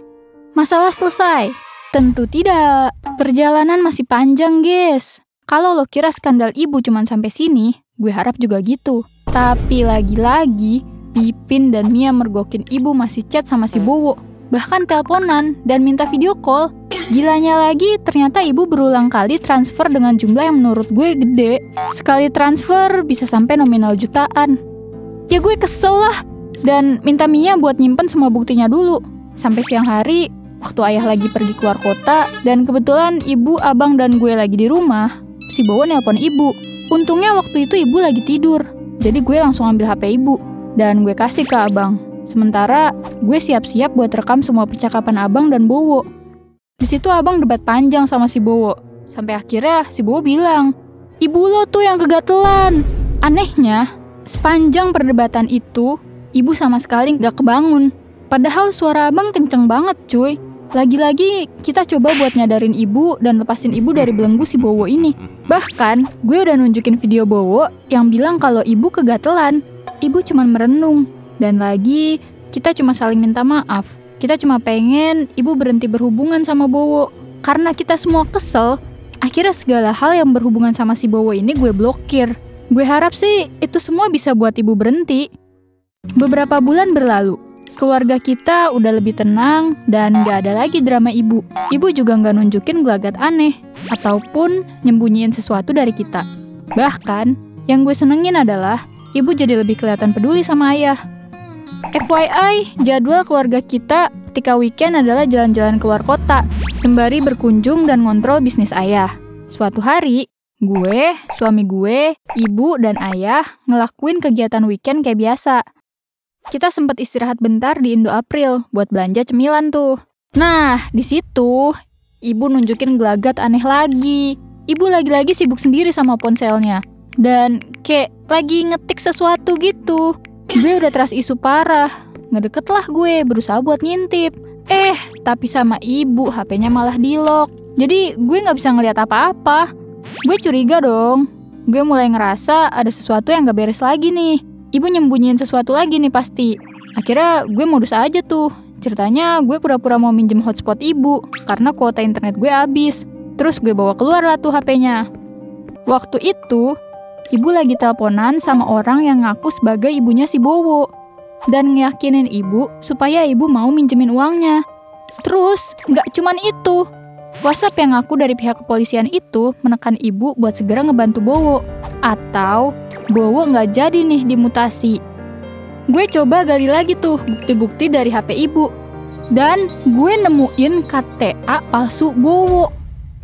Masalah selesai? Tentu tidak. Perjalanan masih panjang, guys. Kalau lo kira skandal ibu cuma sampai sini, gue harap juga gitu. Tapi lagi-lagi, Bipin dan Mia mergokin ibu masih chat sama si Bowo. Bahkan teleponan dan minta video call. Gilanya lagi, ternyata ibu berulang kali transfer dengan jumlah yang menurut gue gede. Sekali transfer bisa sampai nominal jutaan. Ya gue kesel lah. Dan minta Mia buat nyimpen semua buktinya dulu. Sampai siang hari, waktu ayah lagi pergi keluar kota, dan kebetulan ibu, abang, dan gue lagi di rumah, si Bowo nelpon ibu. Untungnya waktu itu ibu lagi tidur. Jadi gue langsung ambil HP ibu, dan gue kasih ke abang. Sementara gue siap-siap buat rekam semua percakapan abang dan Bowo. Di situ abang debat panjang sama si Bowo. Sampai akhirnya si Bowo bilang, ibu lo tuh yang kegatelan. Anehnya, sepanjang perdebatan itu, ibu sama sekali gak kebangun. Padahal suara abang kenceng banget cuy. Lagi-lagi kita coba buat nyadarin ibu dan lepasin ibu dari belenggu si Bowo ini. Bahkan gue udah nunjukin video Bowo yang bilang kalau ibu kegatelan. Ibu cuma merenung. Dan lagi kita cuma saling minta maaf. Kita cuma pengen ibu berhenti berhubungan sama Bowo. Karena kita semua kesel, akhirnya segala hal yang berhubungan sama si Bowo ini gue blokir. Gue harap sih itu semua bisa buat ibu berhenti. Beberapa bulan berlalu, keluarga kita udah lebih tenang dan gak ada lagi drama ibu. Ibu juga gak nunjukin gelagat aneh, ataupun nyembunyiin sesuatu dari kita. Bahkan, yang gue senengin adalah ibu jadi lebih kelihatan peduli sama ayah. FYI, jadwal keluarga kita ketika weekend adalah jalan-jalan keluar kota, sembari berkunjung dan ngontrol bisnis ayah. Suatu hari, gue, suami gue, ibu, dan ayah ngelakuin kegiatan weekend kayak biasa. Kita sempat istirahat bentar di Indo April buat belanja cemilan tuh. Nah, di situ ibu nunjukin gelagat aneh lagi. Ibu lagi-lagi sibuk sendiri sama ponselnya. Dan kayak lagi ngetik sesuatu gitu. Gue udah trust isu parah. Ngedeket lah gue, berusaha buat ngintip. Tapi sama ibu HP-nya malah di-lock. Jadi gue gak bisa ngeliat apa-apa. Gue curiga dong. Gue mulai ngerasa ada sesuatu yang gak beres lagi nih. Ibu nyembunyiin sesuatu lagi nih pasti. Akhirnya gue modus aja tuh. Ceritanya gue pura-pura mau minjem hotspot ibu karena kuota internet gue habis. Terus gue bawa keluar lah tuh HP-nya. Waktu itu, ibu lagi teleponan sama orang yang ngaku sebagai ibunya si Bowo. Dan ngeyakinin ibu supaya ibu mau minjemin uangnya. Terus, gak cuman itu. WhatsApp yang ngaku dari pihak kepolisian itu menekan ibu buat segera ngebantu Bowo. Atau Bowo nggak jadi nih dimutasi. Gue coba gali lagi tuh bukti-bukti dari HP ibu. Dan gue nemuin KTA palsu Bowo.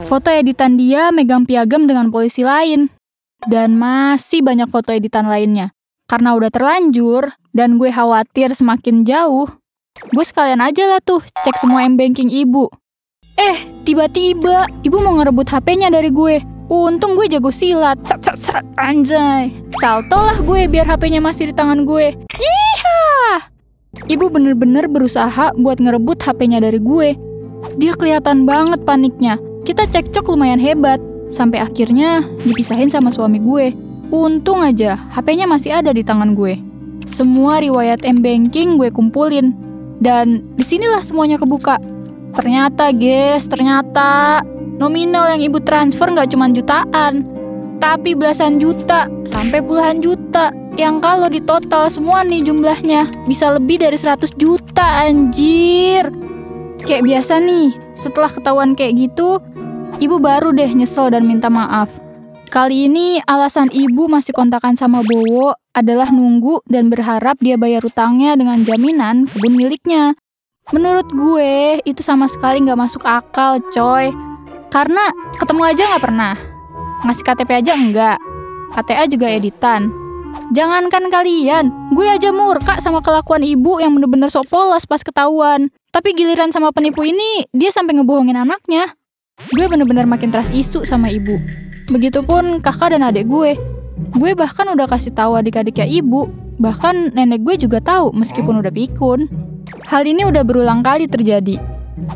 Foto editan dia megang piagam dengan polisi lain. Dan masih banyak foto editan lainnya. Karena udah terlanjur, dan gue khawatir semakin jauh, gue sekalian aja lah tuh cek semua M-Banking ibu. Tiba-tiba ibu mau ngerebut HP-nya dari gue. Untung gue jago silat. Sat, anjay. Salto lah gue biar HP-nya masih di tangan gue. Yeeha! Ibu bener-bener berusaha buat ngerebut HP-nya dari gue. Dia kelihatan banget paniknya. Kita cekcok lumayan hebat. Sampai akhirnya dipisahin sama suami gue. Untung aja HP-nya masih ada di tangan gue. Semua riwayat M-Banking gue kumpulin. Dan disinilah semuanya kebuka. Ternyata nominal yang ibu transfer nggak cuma jutaan, tapi belasan juta sampai puluhan juta. Yang kalau ditotal semua nih jumlahnya bisa lebih dari 100 juta, anjir. Kayak biasa nih, setelah ketahuan kayak gitu, ibu baru deh nyesel dan minta maaf. Kali ini alasan ibu masih kontakan sama Bowo adalah nunggu dan berharap dia bayar utangnya dengan jaminan kebun miliknya. Menurut gue, itu sama sekali nggak masuk akal, coy. Karena ketemu aja nggak pernah. Ngasih KTP aja enggak. KTA juga editan. Jangankan kalian, gue aja murka sama kelakuan ibu yang bener-bener sok polos pas ketahuan. Tapi giliran sama penipu ini, dia sampai ngebohongin anaknya. Gue bener-bener makin trust isu sama ibu. Begitupun kakak dan adik gue. Gue bahkan udah kasih tahu adik-adiknya ibu. Bahkan nenek gue juga tahu meskipun udah pikun. Hal ini udah berulang kali terjadi.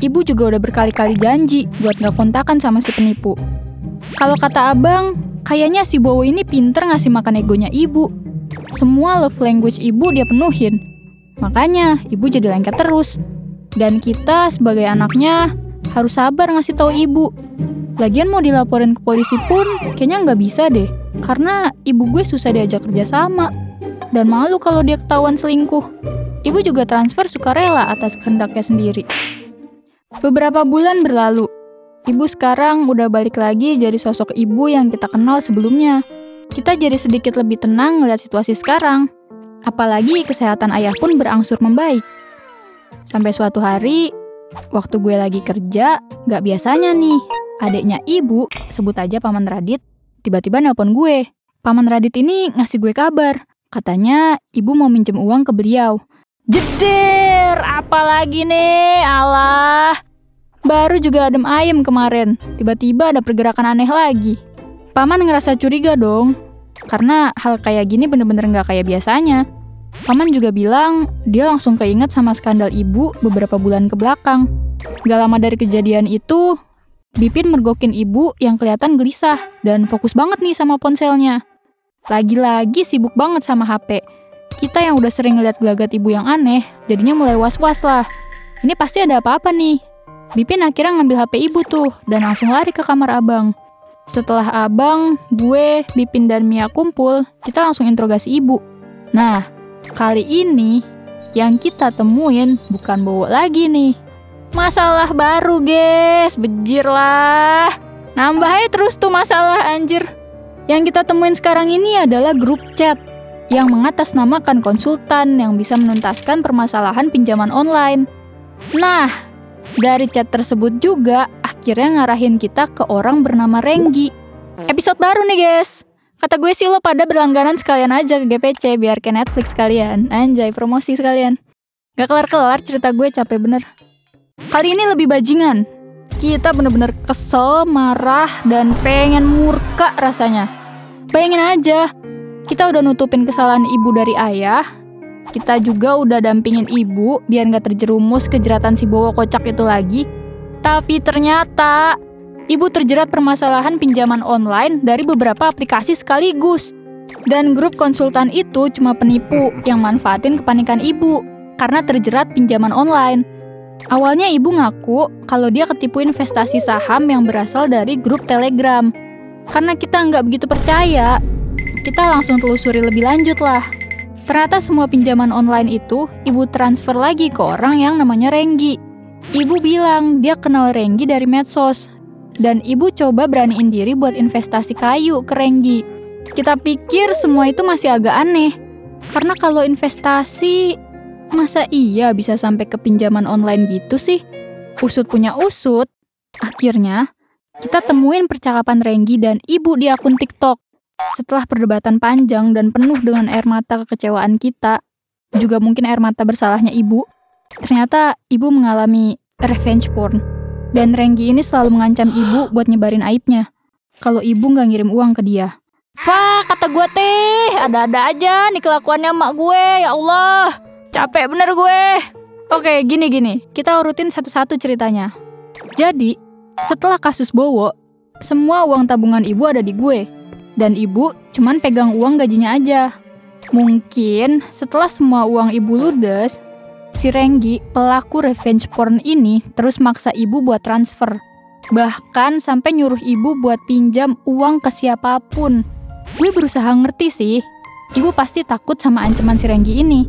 Ibu juga udah berkali-kali janji buat gak kontakan sama si penipu. Kalau kata abang, kayaknya si Bowo ini pinter ngasih makan egonya ibu. Semua love language ibu dia penuhin. Makanya ibu jadi lengket terus. Dan kita sebagai anaknya harus sabar ngasih tahu ibu. Lagian mau dilaporin ke polisi pun kayaknya nggak bisa deh. Karena ibu gue susah diajak kerja sama. Dan malu kalau dia ketahuan selingkuh. Ibu juga transfer sukarela atas kehendaknya sendiri. Beberapa bulan berlalu. Ibu sekarang udah balik lagi jadi sosok ibu yang kita kenal sebelumnya. Kita jadi sedikit lebih tenang ngeliat situasi sekarang. Apalagi kesehatan ayah pun berangsur membaik. Sampai suatu hari, waktu gue lagi kerja, gak biasanya nih, adeknya ibu, sebut aja Paman Radit, tiba-tiba nelpon gue. Paman Radit ini ngasih gue kabar. Katanya ibu mau minjem uang ke beliau. Jeder, apalagi nih, alah. Baru juga adem ayem kemarin, tiba-tiba ada pergerakan aneh lagi. Paman ngerasa curiga dong, karena hal kayak gini bener-bener gak kayak biasanya. Paman juga bilang, dia langsung keinget sama skandal ibu beberapa bulan ke belakang. Gak lama dari kejadian itu, Bipin mergokin ibu yang kelihatan gelisah dan fokus banget nih sama ponselnya. Lagi-lagi sibuk banget sama HP. Kita yang udah sering ngeliat gelagat ibu yang aneh, jadinya mulai was-was lah. Ini pasti ada apa-apa nih. Bipin akhirnya ngambil HP ibu tuh, dan langsung lari ke kamar abang. Setelah abang, gue, Bipin, dan Mia kumpul, kita langsung interogasi ibu. Nah, kali ini, yang kita temuin bukan Bowo lagi nih. Masalah baru, guys. Bejir lah. Nambah aja terus tuh masalah, anjir. Yang kita temuin sekarang ini adalah grup chat yang mengatasnamakan konsultan yang bisa menuntaskan permasalahan pinjaman online. Nah, dari chat tersebut juga akhirnya ngarahin kita ke orang bernama Renggi. Episode baru nih, guys. Kata gue sih lo pada berlangganan sekalian aja ke GPC biar ke Netflix sekalian. Anjay, promosi sekalian. Gak kelar-kelar cerita gue, capek bener. Kali ini lebih bajingan. Kita bener-bener kesel, marah, dan pengen murka rasanya. Bayangin aja, kita udah nutupin kesalahan ibu dari ayah. Kita juga udah dampingin ibu biar gak terjerumus ke jeratan si Bowo kocak itu lagi. Tapi ternyata ibu terjerat permasalahan pinjaman online dari beberapa aplikasi sekaligus. Dan grup konsultan itu cuma penipu yang manfaatin kepanikan ibu karena terjerat pinjaman online. Awalnya ibu ngaku kalau dia ketipu investasi saham yang berasal dari grup Telegram. Karena kita nggak begitu percaya, kita langsung telusuri lebih lanjut lah. Ternyata semua pinjaman online itu ibu transfer lagi ke orang yang namanya Renggi. Ibu bilang dia kenal Renggi dari medsos. Dan ibu coba beraniin diri buat investasi kayu ke Renggi. Kita pikir semua itu masih agak aneh. Karena kalau investasi, Masa iya bisa sampai ke pinjaman online gitu sih? Usut punya usut. Akhirnya, kita temuin percakapan Renggi dan ibu di akun TikTok. Setelah perdebatan panjang dan penuh dengan air mata kekecewaan kita, juga mungkin air mata bersalahnya ibu, ternyata ibu mengalami revenge porn. Dan Renggi ini selalu mengancam ibu buat nyebarin aibnya kalau ibu nggak ngirim uang ke dia. Wah, kata gue teh, ada-ada aja nih kelakuannya emak gue, ya Allah. Capek bener gue. Oke, gini. Kita urutin satu-satu ceritanya. Jadi, setelah kasus Bowo, semua uang tabungan ibu ada di gue. Dan ibu cuman pegang uang gajinya aja. Mungkin setelah semua uang ibu ludes, si Renggi, pelaku revenge porn ini terus maksa ibu buat transfer. Bahkan sampai nyuruh ibu buat pinjam uang ke siapapun. Gue berusaha ngerti sih, ibu pasti takut sama ancaman si Renggi ini.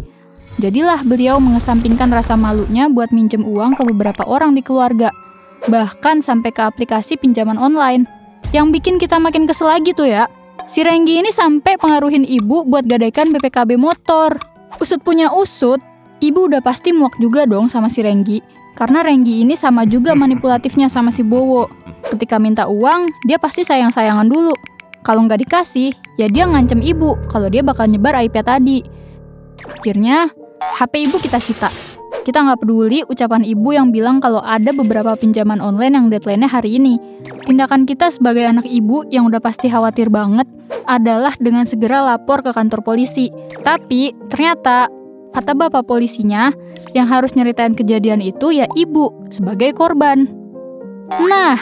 Jadilah beliau mengesampingkan rasa malunya buat minjem uang ke beberapa orang di keluarga. Bahkan sampai ke aplikasi pinjaman online. Yang bikin kita makin kesel lagi tuh ya, si Renggi ini sampai pengaruhin ibu buat gadaikan BPKB motor. Usut punya usut, ibu udah pasti muak juga dong sama si Renggi. Karena Renggi ini sama juga manipulatifnya sama si Bowo. Ketika minta uang, dia pasti sayang-sayangan dulu. Kalau nggak dikasih, ya dia ngancem ibu kalau dia bakal nyebar aibnya tadi. Akhirnya, HP ibu kita sita. Kita nggak peduli ucapan ibu yang bilang kalau ada beberapa pinjaman online yang deadline-nya hari ini. Tindakan kita sebagai anak ibu yang udah pasti khawatir banget adalah dengan segera lapor ke kantor polisi. Tapi ternyata, kata bapak polisinya, yang harus nyeritain kejadian itu ya ibu sebagai korban. Nah,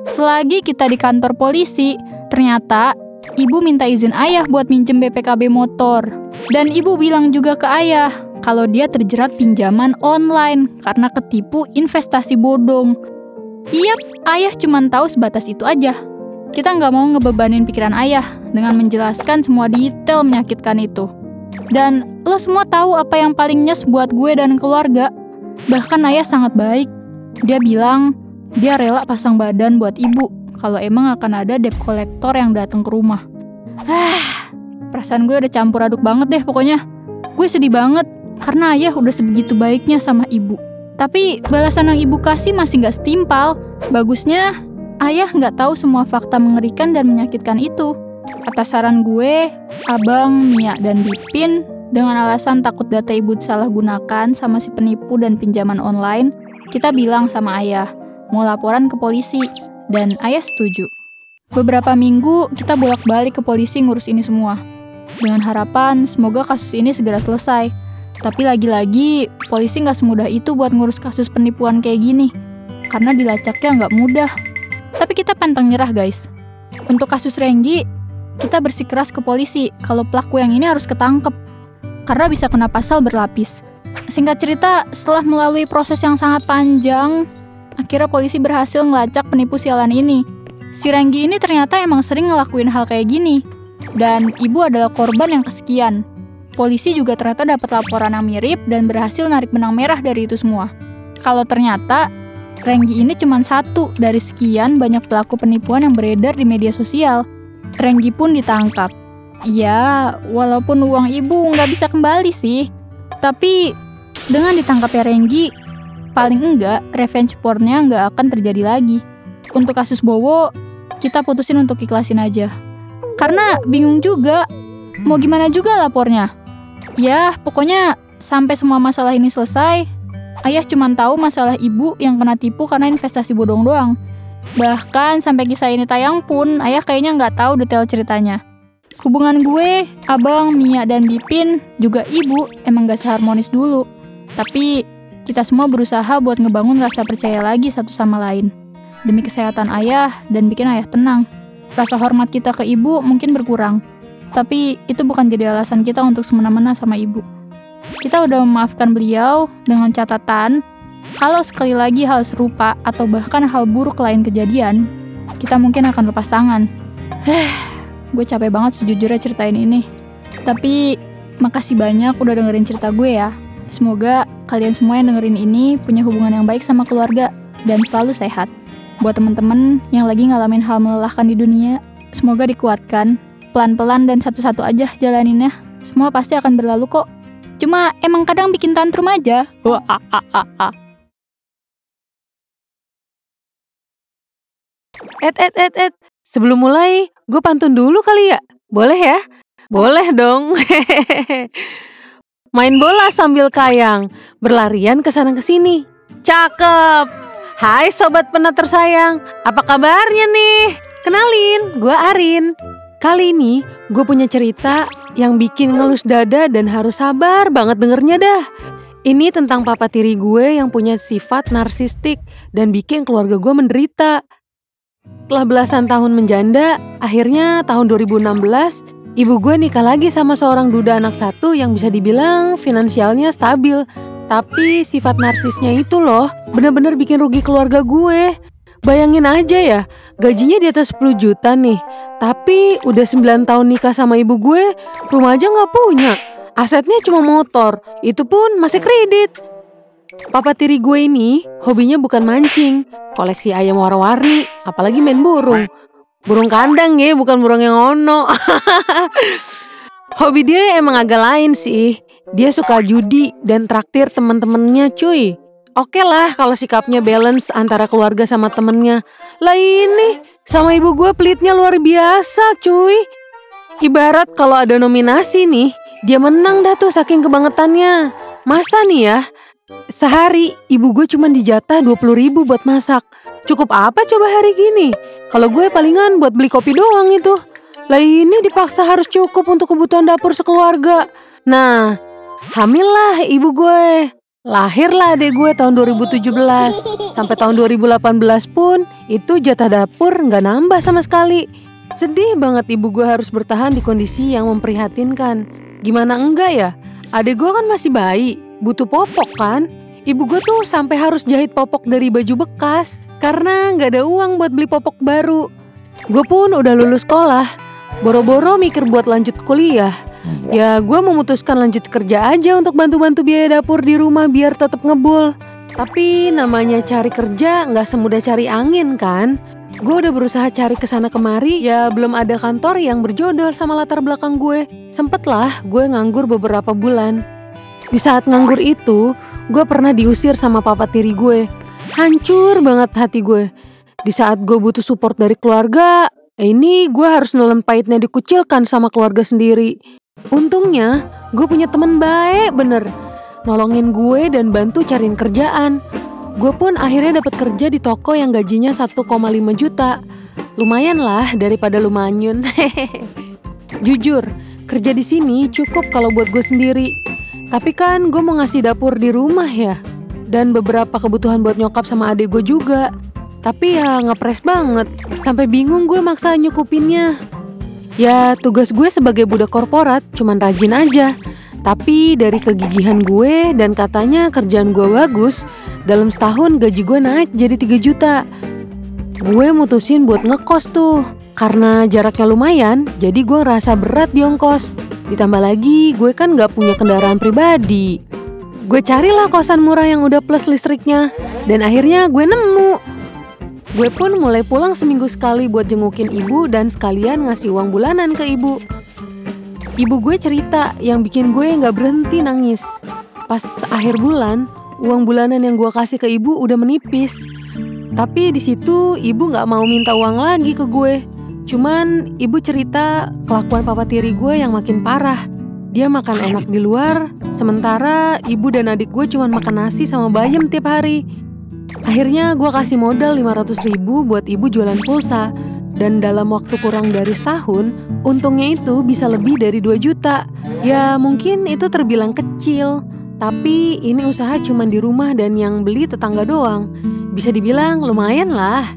selagi kita di kantor polisi, ternyata ibu minta izin ayah buat minjem BPKB motor. Dan ibu bilang juga ke ayah kalau dia terjerat pinjaman online karena ketipu investasi bodong. Yap, ayah cuma tahu sebatas itu aja. Kita nggak mau ngebebanin pikiran ayah dengan menjelaskan semua detail menyakitkan itu. Dan lo semua tahu apa yang paling nyes buat gue dan keluarga. Bahkan ayah sangat baik. Dia bilang dia rela pasang badan buat ibu kalau emang akan ada debt collector yang datang ke rumah. Perasaan gue udah campur aduk banget deh pokoknya. Gue sedih banget karena ayah udah sebegitu baiknya sama ibu. Tapi balasan yang ibu kasih masih gak setimpal. Bagusnya ayah gak tahu semua fakta mengerikan dan menyakitkan itu. Atas saran gue, Abang, Mia, dan Bipin, dengan alasan takut data ibu disalahgunakan sama si penipu dan pinjaman online, kita bilang sama ayah mau laporan ke polisi. Dan ayah setuju. Beberapa minggu kita bolak-balik ke polisi ngurus ini semua. Dengan harapan semoga kasus ini segera selesai. Tapi lagi-lagi polisi gak semudah itu buat ngurus kasus penipuan kayak gini. Karena dilacaknya gak mudah. Tapi kita pantang nyerah guys. Untuk kasus Renggi, kita bersikeras ke polisi kalau pelaku yang ini harus ketangkep. Karena bisa kena pasal berlapis. Singkat cerita, setelah melalui proses yang sangat panjang, akhirnya polisi berhasil ngelacak penipu sialan ini. Si Renggi ini ternyata emang sering ngelakuin hal kayak gini. Dan ibu adalah korban yang kesekian. Polisi juga ternyata dapat laporan yang mirip dan berhasil narik benang merah dari itu semua. Kalau ternyata Renggi ini cuma satu dari sekian banyak pelaku penipuan yang beredar di media sosial. Renggi pun ditangkap. Ya, walaupun uang ibu nggak bisa kembali sih. Tapi dengan ditangkapnya Renggi, paling enggak revenge porn-nya nggak akan terjadi lagi. Untuk kasus Bowo, kita putusin untuk ikhlasin aja. Karena bingung juga, mau gimana juga lapornya. Ya, pokoknya sampai semua masalah ini selesai, ayah cuma tahu masalah ibu yang kena tipu karena investasi bodong doang. Bahkan sampai kisah ini tayang pun, ayah kayaknya nggak tahu detail ceritanya. Hubungan gue, Abang, Mia, dan Bipin, juga ibu, emang gak seharmonis dulu. Tapi kita semua berusaha buat ngebangun rasa percaya lagi satu sama lain. Demi kesehatan ayah dan bikin ayah tenang. Rasa hormat kita ke ibu mungkin berkurang. Tapi itu bukan jadi alasan kita untuk semena-mena sama ibu. Kita udah memaafkan beliau dengan catatan, kalau sekali lagi hal serupa atau bahkan hal buruk lain kejadian, kita mungkin akan lepas tangan. Gue capek banget sejujurnya ceritain ini. Tapi makasih banyak udah dengerin cerita gue ya. Semoga kalian semua yang dengerin ini punya hubungan yang baik sama keluarga dan selalu sehat. Buat teman-teman yang lagi ngalamin hal melelahkan di dunia, semoga dikuatkan. Pelan-pelan dan satu-satu aja jalaninnya. Semua pasti akan berlalu kok. Cuma emang kadang bikin tantrum aja. Wah, Sebelum mulai, gue pantun dulu kali ya? Boleh ya? Boleh dong. Main bola sambil kayang, berlarian ke sana ke sini. Cakep. Hai sobat penat tersayang, apa kabarnya nih? Kenalin, gue Arin. Kali ini gue punya cerita yang bikin ngelus dada dan harus sabar banget dengernya dah. Ini tentang papa tiri gue yang punya sifat narsistik dan bikin keluarga gue menderita. Setelah belasan tahun menjanda, akhirnya tahun 2016, ibu gue nikah lagi sama seorang duda anak satu yang bisa dibilang finansialnya stabil. Tapi sifat narsisnya itu loh, bener-bener bikin rugi keluarga gue. Bayangin aja ya, gajinya di atas 10 juta nih. Tapi udah 9 tahun nikah sama ibu gue, rumah aja gak punya. Asetnya cuma motor, itu pun masih kredit. Papa tiri gue ini hobinya bukan mancing, koleksi ayam warna-warni, apalagi main burung. Burung kandang ya, bukan burung yang ono. Hobi dia emang agak lain sih. Dia suka judi dan traktir teman-temannya cuy. Oke lah kalau sikapnya balance antara keluarga sama temennya. Lah ini sama ibu gue pelitnya luar biasa cuy. Ibarat kalau ada nominasi nih, dia menang dah tuh saking kebangetannya. Masa nih ya, sehari ibu gue cuma dijatah 20.000 buat masak. Cukup apa coba hari gini? Kalau gue palingan buat beli kopi doang itu. Lah ini dipaksa harus cukup untuk kebutuhan dapur sekeluarga. Nah, hamil lah ibu gue. Lahirlah adek gue tahun 2017. Sampai tahun 2018 pun itu jatah dapur gak nambah sama sekali. Sedih banget ibu gue harus bertahan di kondisi yang memprihatinkan. Gimana enggak ya? Adek gue kan masih bayi, butuh popok kan? Ibu gue tuh sampai harus jahit popok dari baju bekas karena gak ada uang buat beli popok baru. Gue pun udah lulus sekolah, boro-boro mikir buat lanjut kuliah. Ya gue memutuskan lanjut kerja aja untuk bantu-bantu biaya dapur di rumah biar tetap ngebul. Tapi namanya cari kerja gak semudah cari angin kan? Gue udah berusaha cari kesana kemari, ya belum ada kantor yang berjodoh sama latar belakang gue. Sempet lah gue nganggur beberapa bulan. Di saat nganggur itu, gue pernah diusir sama papa tiri gue. Hancur banget hati gue. Di saat gue butuh support dari keluarga, ini gue harus nelen pahitnya dikucilkan sama keluarga sendiri. Untungnya, gue punya temen baik bener. Nolongin gue dan bantu cariin kerjaan. Gue pun akhirnya dapat kerja di toko yang gajinya 1,5 juta. Lumayan lah daripada lu manyun. Jujur, kerja di sini cukup kalau buat gue sendiri. Tapi kan gue mau ngasih dapur di rumah ya. Dan beberapa kebutuhan buat nyokap sama adik gue juga. Tapi ya ngepres banget. Sampai bingung gue maksa nyukupinnya. Ya tugas gue sebagai budak korporat cuman rajin aja. Tapi dari kegigihan gue dan katanya kerjaan gue bagus, dalam setahun gaji gue naik jadi 3 juta. Gue mutusin buat ngekos tuh. Karena jaraknya lumayan, jadi gue ngerasa berat di ongkos. Ditambah lagi gue kan gak punya kendaraan pribadi. Gue carilah kosan murah yang udah plus listriknya. Dan akhirnya gue nemu. Gue pun mulai pulang seminggu sekali buat jengukin ibu dan sekalian ngasih uang bulanan ke ibu. Ibu gue cerita yang bikin gue gak berhenti nangis. Pas akhir bulan, uang bulanan yang gue kasih ke ibu udah menipis. Tapi di situ ibu gak mau minta uang lagi ke gue. Cuman ibu cerita kelakuan papa tiri gue yang makin parah. Dia makan enak di luar, sementara ibu dan adik gue cuma makan nasi sama bayam tiap hari. Akhirnya gue kasih modal 500.000 buat ibu jualan pulsa. Dan dalam waktu kurang dari setahun, untungnya itu bisa lebih dari 2 juta. Ya mungkin itu terbilang kecil, tapi ini usaha cuma di rumah dan yang beli tetangga doang. Bisa dibilang lumayan lah.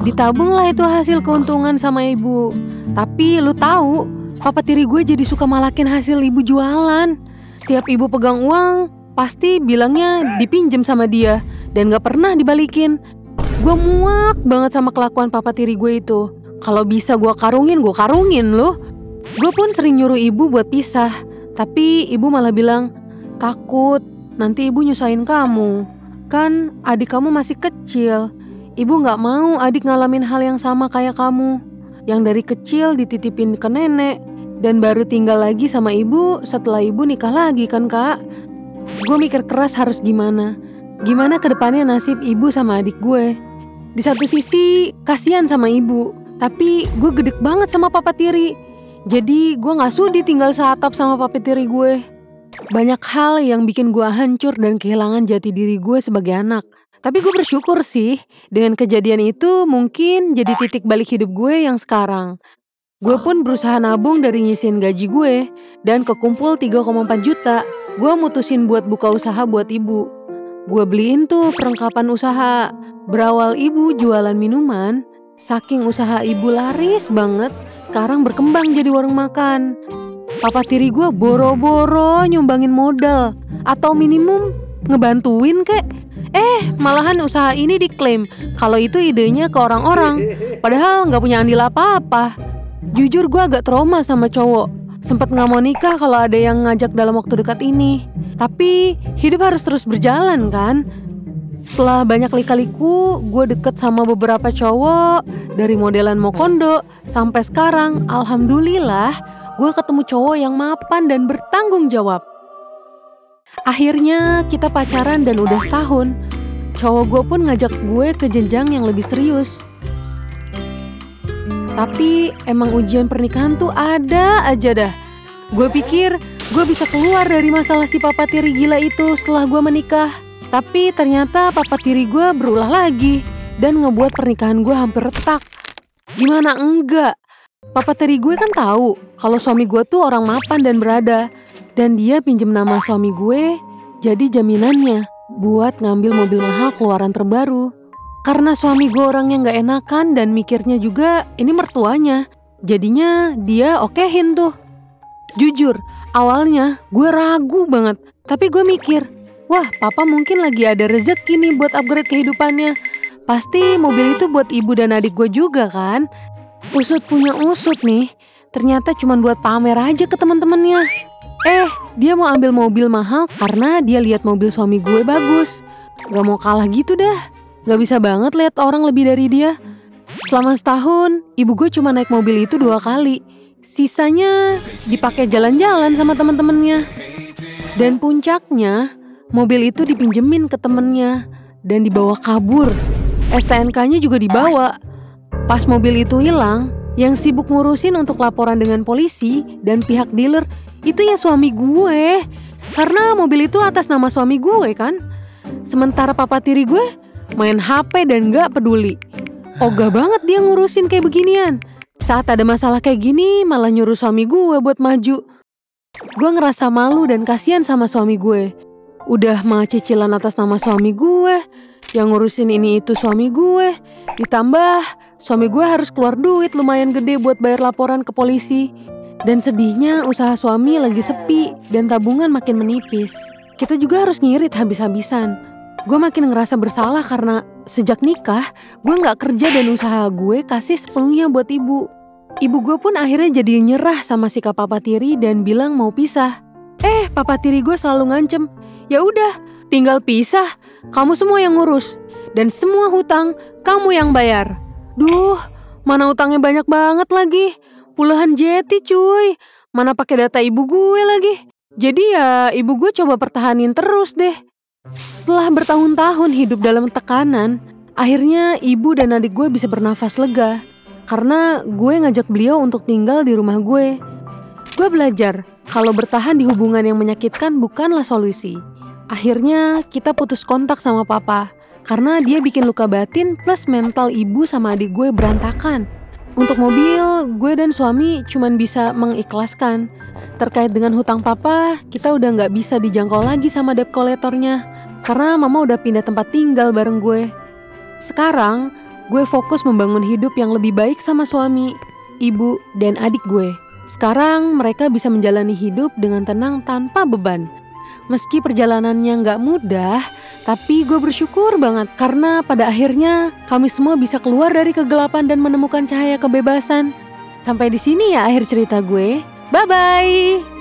Ditabung lah itu hasil keuntungan sama ibu. Tapi lu tahu, papa tiri gue jadi suka malakin hasil ibu jualan. Setiap ibu pegang uang, pasti bilangnya dipinjem sama dia dan gak pernah dibalikin. Gue muak banget sama kelakuan papa tiri gue itu. Kalau bisa gue karungin loh. Gue pun sering nyuruh ibu buat pisah. Tapi ibu malah bilang, takut nanti ibu nyusahin kamu. Kan adik kamu masih kecil. Ibu gak mau adik ngalamin hal yang sama kayak kamu. Yang dari kecil dititipin ke nenek, Dan baru tinggal lagi sama ibu setelah ibu nikah lagi kan kak. Gue mikir keras harus gimana kedepannya nasib ibu sama adik gue. Di satu sisi kasihan sama ibu, tapi gue gedek banget sama papa tiri. Jadi gue gak sudi tinggal seatap sama papa tiri gue. Banyak hal yang bikin gue hancur dan kehilangan jati diri gue sebagai anak. Tapi gue bersyukur sih, dengan kejadian itu mungkin jadi titik balik hidup gue yang sekarang. Gue pun berusaha nabung dari nyisihin gaji gue, dan kekumpul 3,4 juta. Gue mutusin buat buka usaha buat ibu. Gue beliin tuh perlengkapan usaha. Berawal ibu jualan minuman, saking usaha ibu laris banget, sekarang berkembang jadi warung makan. Papa tiri gue boro-boro nyumbangin modal, atau minimum ngebantuin kek. Malahan usaha ini diklaim kalau itu idenya ke orang-orang, padahal gak punya andil apa-apa. Jujur gue agak trauma sama cowok. Sempet gak mau nikah kalau ada yang ngajak dalam waktu dekat ini. Tapi hidup harus terus berjalan kan. Setelah banyak lika-liku, gue deket sama beberapa cowok. Dari modelan Mokondo sampai sekarang, alhamdulillah gue ketemu cowok yang mapan dan bertanggung jawab. Akhirnya kita pacaran dan udah setahun. Cowok gue pun ngajak gue ke jenjang yang lebih serius. Tapi emang ujian pernikahan tuh ada aja dah. Gue pikir gue bisa keluar dari masalah si papa tiri gila itu setelah gue menikah. Tapi ternyata papa tiri gue berulah lagi dan ngebuat pernikahan gue hampir retak. Gimana enggak? Papa tiri gue kan tahu kalau suami gue tuh orang mapan dan berada. Dan dia pinjem nama suami gue jadi jaminannya buat ngambil mobil mahal keluaran terbaru. Karena suami gue orangnya gak enakan dan mikirnya juga ini mertuanya. Jadinya dia okehin tuh. Jujur, awalnya gue ragu banget. Tapi gue mikir, wah papa mungkin lagi ada rezeki nih buat upgrade kehidupannya. Pasti mobil itu buat ibu dan adik gue juga kan. Usut punya usut nih, ternyata cuma buat pamer aja ke teman-temannya. Dia mau ambil mobil mahal karena dia lihat mobil suami gue bagus. Gak mau kalah gitu dah. Gak bisa banget lihat orang lebih dari dia. Selama setahun, ibu gue cuma naik mobil itu 2 kali. Sisanya dipakai jalan-jalan sama teman-temannya. Dan puncaknya, mobil itu dipinjemin ke temennya dan dibawa kabur. STNK-nya juga dibawa. Pas mobil itu hilang, yang sibuk ngurusin untuk laporan dengan polisi dan pihak dealer itu ya suami gue. Karena mobil itu atas nama suami gue kan. Sementara papa tiri gue main HP dan gak peduli. Ogah banget dia ngurusin kayak beginian. Saat ada masalah kayak gini malah nyuruh suami gue buat maju. Gue ngerasa malu dan kasihan sama suami gue. Udah mah cicilan atas nama suami gue, yang ngurusin ini itu suami gue. Ditambah suami gue harus keluar duit lumayan gede buat bayar laporan ke polisi. Dan sedihnya usaha suami lagi sepi dan tabungan makin menipis. Kita juga harus ngirit habis-habisan. Gue makin ngerasa bersalah karena sejak nikah gue gak kerja dan usaha gue kasih sepenuhnya buat ibu. Ibu gue pun akhirnya jadi nyerah sama sikap papa tiri dan bilang mau pisah. Papa tiri gue selalu ngancem, ya udah tinggal pisah, kamu semua yang ngurus. Dan semua hutang kamu yang bayar. Duh, mana utangnya banyak banget lagi. Puluhan jeti cuy, mana pakai data ibu gue lagi. Jadi ya ibu gue coba pertahanin terus deh. Setelah bertahun-tahun hidup dalam tekanan, akhirnya ibu dan adik gue bisa bernafas lega. Karena gue ngajak beliau untuk tinggal di rumah gue. Gue belajar kalau bertahan di hubungan yang menyakitkan bukanlah solusi. Akhirnya kita putus kontak sama papa. Karena dia bikin luka batin plus mental ibu sama adik gue berantakan. Untuk mobil, gue dan suami cuman bisa mengikhlaskan. Terkait dengan hutang papa, kita udah gak bisa dijangkau lagi sama debt collectornya. Karena mama udah pindah tempat tinggal bareng gue. Sekarang, gue fokus membangun hidup yang lebih baik sama suami, ibu, dan adik gue. Sekarang mereka bisa menjalani hidup dengan tenang tanpa beban. Meski perjalanannya gak mudah, tapi gue bersyukur banget karena pada akhirnya kami semua bisa keluar dari kegelapan dan menemukan cahaya kebebasan. Sampai di sini ya akhir cerita gue. Bye-bye!